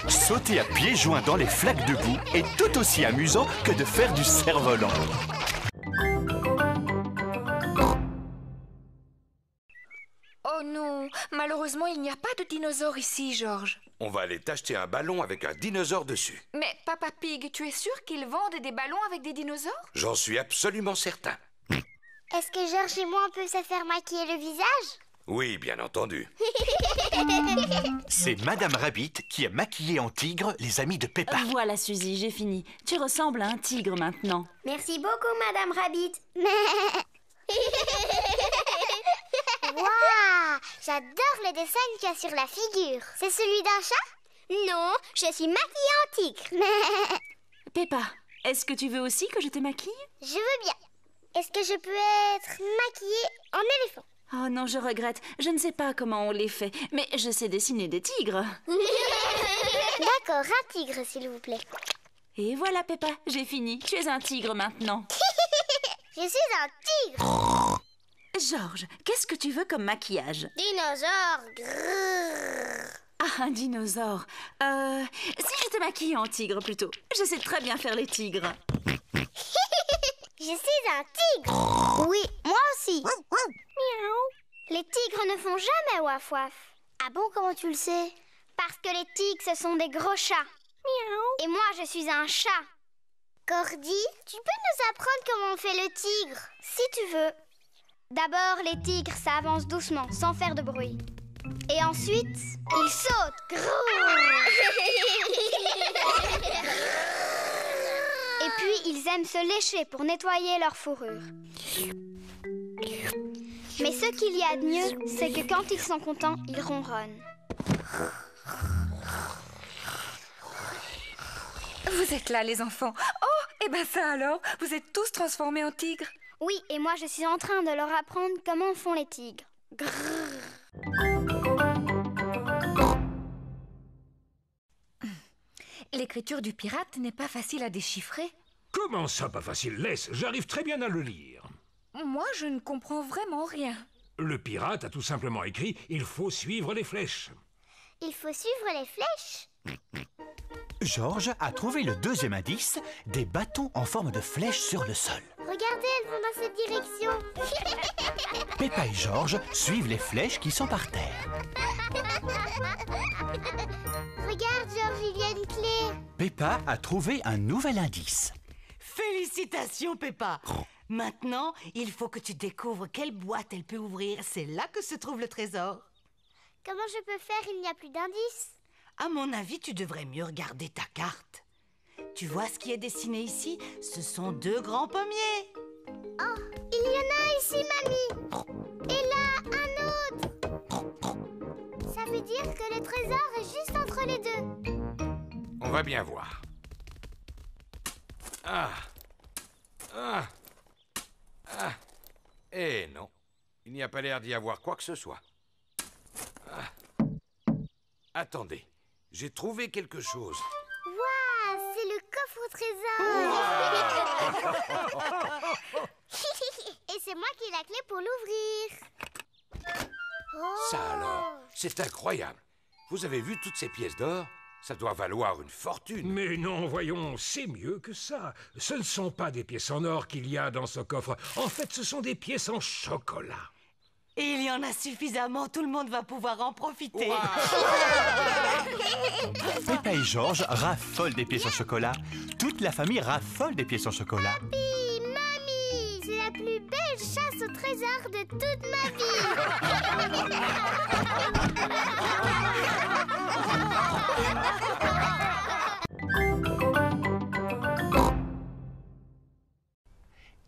Sauter à pieds joints dans les flaques de boue est tout aussi amusant que de faire du cerf-volant. Oh non, malheureusement, il n'y a pas de dinosaure ici, Georges. On va aller t'acheter un ballon avec un dinosaure dessus. Mais Papa Pig, tu es sûr qu'ils vendent des ballons avec des dinosaures? J'en suis absolument certain. Est-ce que Georges et moi, on peut se faire maquiller le visage? Oui, bien entendu. C'est Madame Rabbit qui a maquillé en tigre les amis de Peppa. Voilà, Suzy, j'ai fini. Tu ressembles à un tigre maintenant. Merci beaucoup, Madame Rabbit. Waouh! J'adore le dessin qu'il y a sur la figure. C'est celui d'un chat? Non, je suis maquillée en tigre. Peppa, est-ce que tu veux aussi que je te maquille? Je veux bien. Est-ce que je peux être maquillée en éléphant? Oh non, je regrette. Je ne sais pas comment on les fait, mais je sais dessiner des tigres. D'accord, un tigre, s'il vous plaît. Et voilà, Peppa, j'ai fini. Tu es un tigre maintenant. Je suis un tigre. Georges, qu'est-ce que tu veux comme maquillage? Dinosaure. Grrr. Ah, un dinosaure. Si je te maquille en tigre plutôt. Je sais très bien faire les tigres. Je suis un tigre. Oui, moi aussi. Miaou. Les tigres ne font jamais waf waf. Ah bon, comment tu le sais? Parce que les tigres, ce sont des gros chats. Miaou. Et moi, je suis un chat. Cordy, tu peux nous apprendre comment on fait le tigre? Si tu veux. D'abord, les tigres, ça avance doucement, sans faire de bruit. Et ensuite, ils sautent. Et puis, ils aiment se lécher pour nettoyer leur fourrure. Mais ce qu'il y a de mieux, c'est que quand ils sont contents, ils ronronnent. Vous êtes là, les enfants. Oh, et ben ça alors, vous êtes tous transformés en tigres. Oui, et moi je suis en train de leur apprendre comment font les tigres. L'écriture du pirate n'est pas facile à déchiffrer. Comment ça, pas facile? Laisse, j'arrive très bien à le lire. Moi, je ne comprends vraiment rien. Le pirate a tout simplement écrit « Il faut suivre les flèches ». Il faut suivre les flèches. Georges a trouvé le deuxième indice, des bâtons en forme de flèche sur le sol. Regardez, elles vont dans cette direction. Peppa et Georges suivent les flèches qui sont par terre. Regarde, Georges, il y a une clé. Peppa a trouvé un nouvel indice. Félicitations, Peppa. Maintenant, il faut que tu découvres quelle boîte elle peut ouvrir. C'est là que se trouve le trésor. Comment je peux faire? Il n'y a plus d'indices. À mon avis, tu devrais mieux regarder ta carte. Tu vois ce qui est dessiné ici? Ce sont deux grands pommiers. Oh, il y en a un ici, mamie. Et là, un autre. Ça veut dire que le trésor est juste entre les deux. On va bien voir. Eh non, il n'y a pas l'air d'y avoir quoi que ce soit. Attendez, j'ai trouvé quelque chose. Waouh, c'est le coffre au trésor. Et c'est moi qui ai la clé pour l'ouvrir. Ça alors, c'est incroyable. Vous avez vu toutes ces pièces d'or? Ça doit valoir une fortune. Mais non, voyons, c'est mieux que ça. Ce ne sont pas des pièces en or qu'il y a dans ce coffre. En fait, ce sont des pièces en chocolat. Et il y en a suffisamment, tout le monde va pouvoir en profiter. Wow. Peppa et Georges raffolent des pièces en chocolat. Toute la famille raffole des pièces en chocolat. Papi, mamie, c'est la plus belle chasse au trésor de toute ma vie.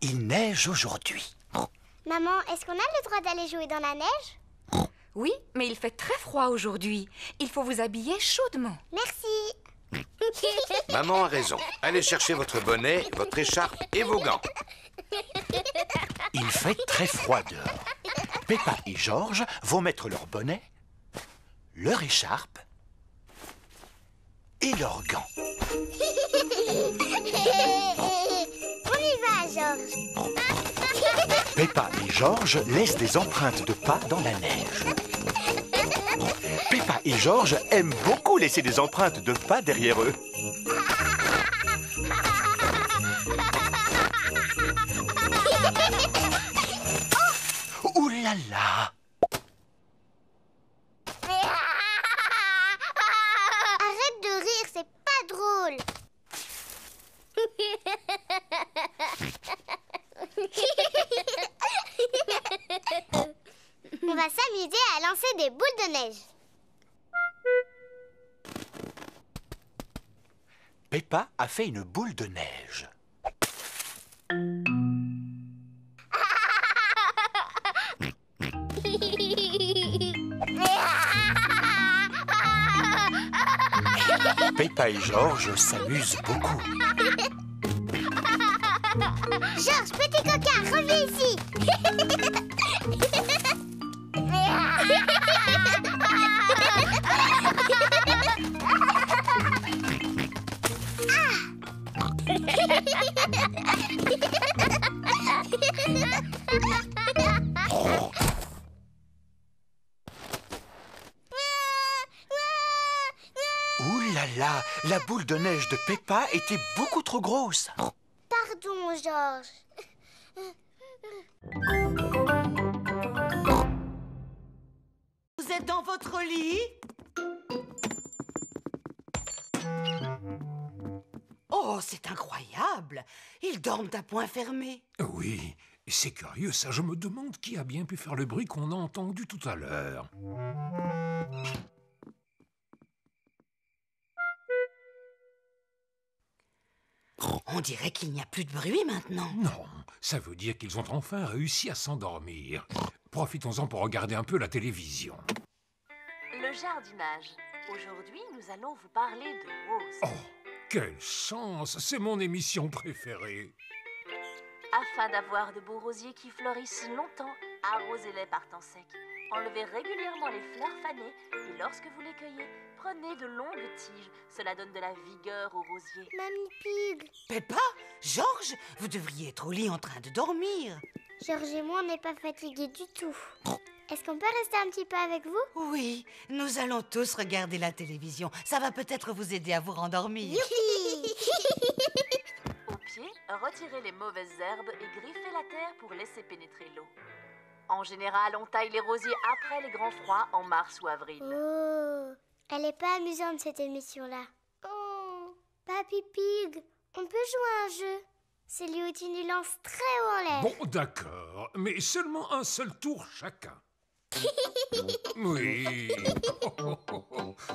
Il neige aujourd'hui. Maman, est-ce qu'on a le droit d'aller jouer dans la neige? Oui, mais il fait très froid aujourd'hui. Il faut vous habiller chaudement. Merci. Maman a raison. Allez chercher votre bonnet, votre écharpe et vos gants. Il fait très froid dehors. Peppa et Georges vont mettre leur bonnet, leur écharpe et leurs gants. On y va, Georges. Peppa et Georges laissent des empreintes de pas dans la neige. Peppa et Georges aiment beaucoup laisser des empreintes de pas derrière eux. Oh, ouh là là! Arrête de rire, c'est pas drôle. On va s'amuser à lancer des boules de neige. Peppa a fait une boule de neige. Peppa et Georges s'amusent beaucoup. Georges, petit coquin, reviens ici. Ouh là là, la boule de neige de Peppa était beaucoup trop grosse. Pardon, Georges. Vous êtes dans votre lit? Oh, c'est incroyable! Ils dorment à point fermé. Oui, c'est curieux ça. Je me demande qui a bien pu faire le bruit qu'on a entendu tout à l'heure. On dirait qu'il n'y a plus de bruit maintenant. Non, ça veut dire qu'ils ont enfin réussi à s'endormir. Profitons-en pour regarder un peu la télévision. Le jardinage. Aujourd'hui, nous allons vous parler de roses. Oh, quelle chance! C'est mon émission préférée. Afin d'avoir de beaux rosiers qui fleurissent longtemps, arrosez-les par temps sec. Enlevez régulièrement les fleurs fanées et lorsque vous les cueillez, prenez de longues tiges. Cela donne de la vigueur au rosier. Mamie Pig. Peppa, Georges, vous devriez être au lit en train de dormir. Georges et moi, on n'est pas fatigués du tout. Est-ce qu'on peut rester un petit peu avec vous? Oui, nous allons tous regarder la télévision. Ça va peut-être vous aider à vous rendormir. Au pied, retirez les mauvaises herbes et griffez la terre pour laisser pénétrer l'eau. En général, on taille les rosiers après les grands froids en mars ou avril. Oh, elle est pas amusante cette émission-là. Oh, Papy Pig, on peut jouer à un jeu. Celui où tu nous lances très haut en l'air. Bon, d'accord, mais seulement un seul tour chacun. Oui.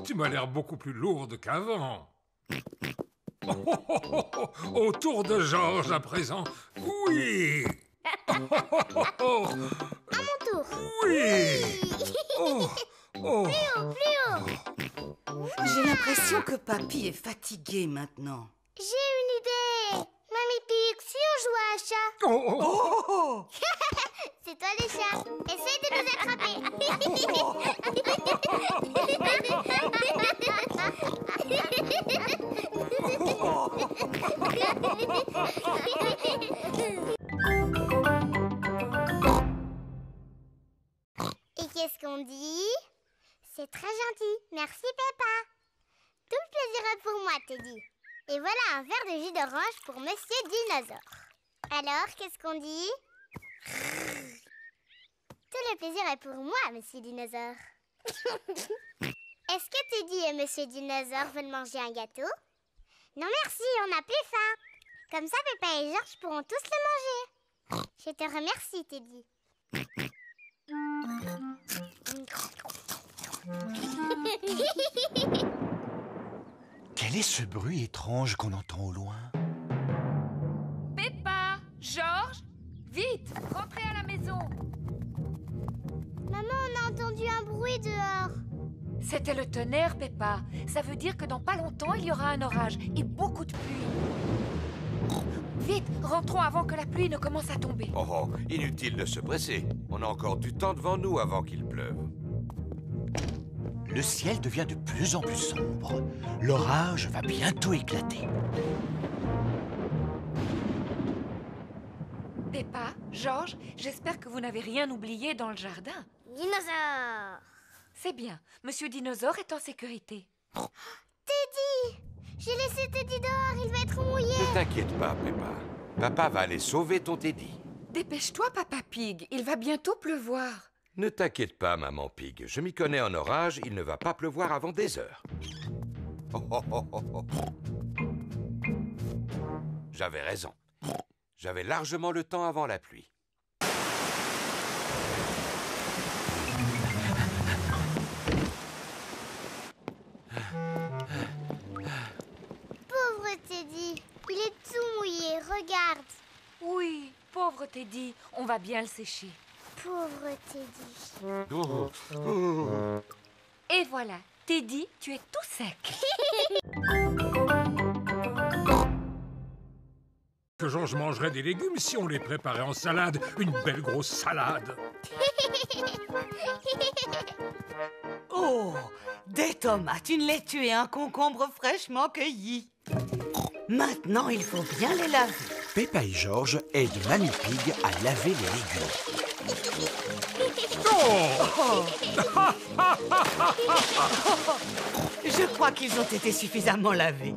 Tu m'as l'air beaucoup plus lourde qu'avant. Au tour de Georges à présent. Oui. À mon tour. Oui. Plus haut, plus haut. J'ai l'impression que Papy est fatigué maintenant. J'ai une idée. Mamie Pig, si on joue à un chat. C'est toi le chat. Essaye de nous attraper. Et qu'est-ce qu'on dit? C'est très gentil. Merci Peppa. Tout le plaisir est pour moi, Teddy. Et voilà un verre de jus d'orange pour Monsieur Dinosaure. Alors, qu'est-ce qu'on dit? Tout le plaisir est pour moi, Monsieur Dinosaure. Est-ce que Teddy et Monsieur Dinosaure veulent manger un gâteau? Non merci, on n'a plus faim. Comme ça, Peppa et Georges pourront tous le manger. Je te remercie, Teddy. Quel est ce bruit étrange qu'on entend au loin? Peppa, Georges, vite, rentrez à la maison. Maman, on a entendu un bruit dehors. C'était le tonnerre, Peppa. Ça veut dire que dans pas longtemps, il y aura un orage et beaucoup de pluie. Vite, rentrons avant que la pluie ne commence à tomber. Oh, inutile de se presser. On a encore du temps devant nous avant qu'il pleuve. Le ciel devient de plus en plus sombre. L'orage va bientôt éclater. Peppa, Georges, j'espère que vous n'avez rien oublié dans le jardin. Dinosaure. C'est bien. Monsieur Dinosaure est en sécurité. Teddy! J'ai laissé Teddy dehors, il va être mouillé. Ne t'inquiète pas, Peppa. Papa va aller sauver ton Teddy. Dépêche-toi, Papa Pig. Il va bientôt pleuvoir. Ne t'inquiète pas, Maman Pig. Je m'y connais en orage, il ne va pas pleuvoir avant des heures. J'avais raison. J'avais largement le temps avant la pluie. Pauvre Teddy, il est tout mouillé, regarde. Oui, pauvre Teddy, on va bien le sécher. Pauvre Teddy. Et voilà, Teddy, tu es tout sec. Que Georges mangerait des légumes si on les préparait en salade. Une belle grosse salade. Oh, des tomates, une laitue et un concombre fraîchement cueillis. Maintenant, il faut bien les laver. Peppa et Georges aident Mamie Pig à laver les légumes. Je crois qu'ils ont été suffisamment lavés.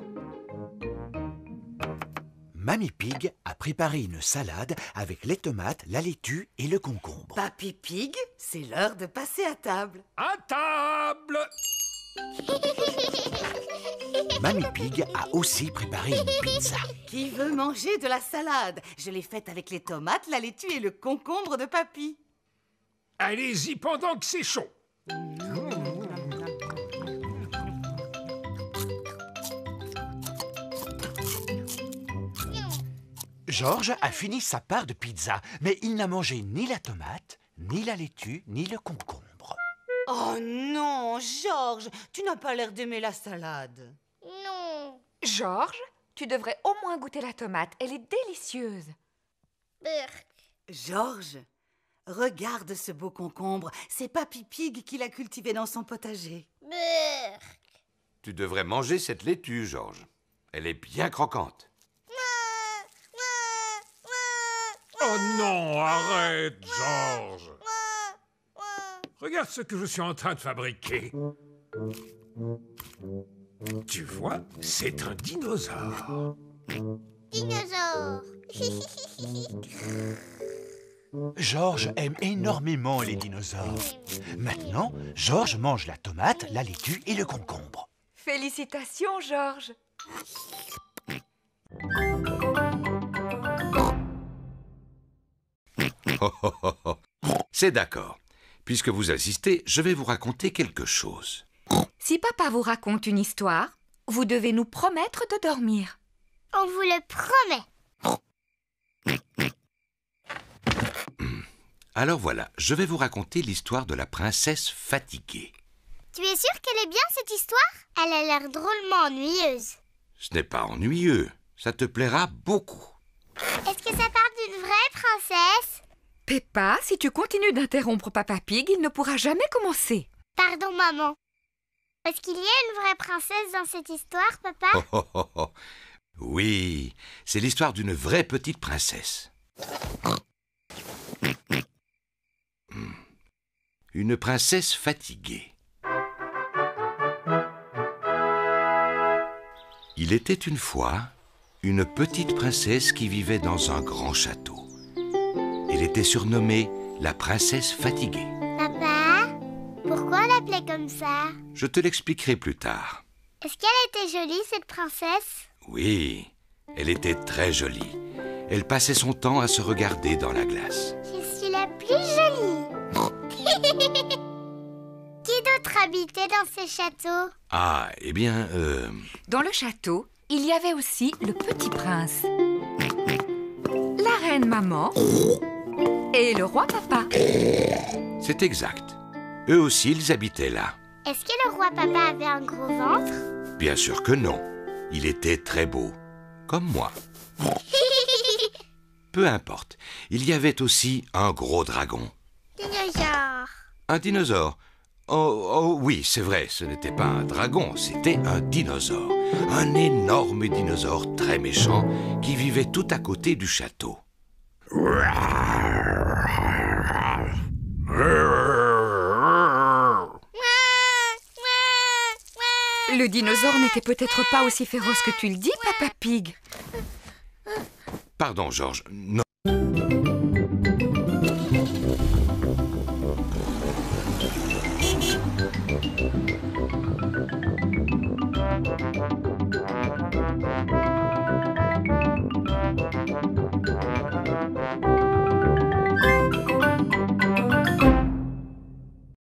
Mamie Pig a préparé une salade avec les tomates, la laitue et le concombre. Papy Pig, c'est l'heure de passer à table. À table! Mamie Pig a aussi préparé une pizza. Qui veut manger de la salade? Je l'ai faite avec les tomates, la laitue et le concombre de Papy. Allez-y pendant que c'est chaud. Georges a fini sa part de pizza, mais il n'a mangé ni la tomate, ni la laitue, ni le concombre. Oh non, Georges, tu n'as pas l'air d'aimer la salade. Non. Georges, tu devrais au moins goûter la tomate. Elle est délicieuse. Burk. Georges, Regarde ce beau concombre. C'est Papy Pig qui l'a cultivé dans son potager. Tu devrais manger cette laitue, Georges. Elle est bien croquante. Oh non, arrête, Georges. Regarde ce que je suis en train de fabriquer. Tu vois, c'est un dinosaure. Dinosaure. Georges aime énormément les dinosaures. Maintenant, Georges mange la tomate, la laitue et le concombre. Félicitations, Georges. C'est d'accord. Puisque vous assistez, je vais vous raconter quelque chose. Si papa vous raconte une histoire, vous devez nous promettre de dormir. On vous le promet. Alors voilà, je vais vous raconter l'histoire de la princesse fatiguée. Tu es sûr qu'elle est bien, cette histoire? Elle a l'air drôlement ennuyeuse. Ce n'est pas ennuyeux, ça te plaira beaucoup. Est-ce que ça parle d'une vraie princesse? Peppa, si tu continues d'interrompre Papa Pig, il ne pourra jamais commencer. Pardon, maman. Est-ce qu'il y a une vraie princesse dans cette histoire, papa? Oui, c'est l'histoire d'une vraie petite princesse. Une princesse fatiguée. Il était une fois une petite princesse qui vivait dans un grand château. Elle était surnommée la princesse fatiguée. Papa, pourquoi on l'appelait comme ça? Je te l'expliquerai plus tard. Est-ce qu'elle était jolie, cette princesse? Oui, elle était très jolie. Elle passait son temps à se regarder dans la glace. Je suis la plus jolie. Qui d'autre habitait dans ce château? Ah, eh bien, Dans le château, il y avait aussi le petit prince, la reine maman et le roi papa. C'est exact. Eux aussi, ils habitaient là. Est-ce que le roi papa avait un gros ventre? Bien sûr que non. Il était très beau, comme moi. Peu importe. Il y avait aussi un gros dragon. Dinosaure. Un dinosaure. Oh oui, c'est vrai, ce n'était pas un dragon, c'était un dinosaure. Un énorme dinosaure très méchant qui vivait tout à côté du château. Le dinosaure n'était peut-être pas aussi féroce que tu le dis, Papa Pig. Pardon, Georges, non.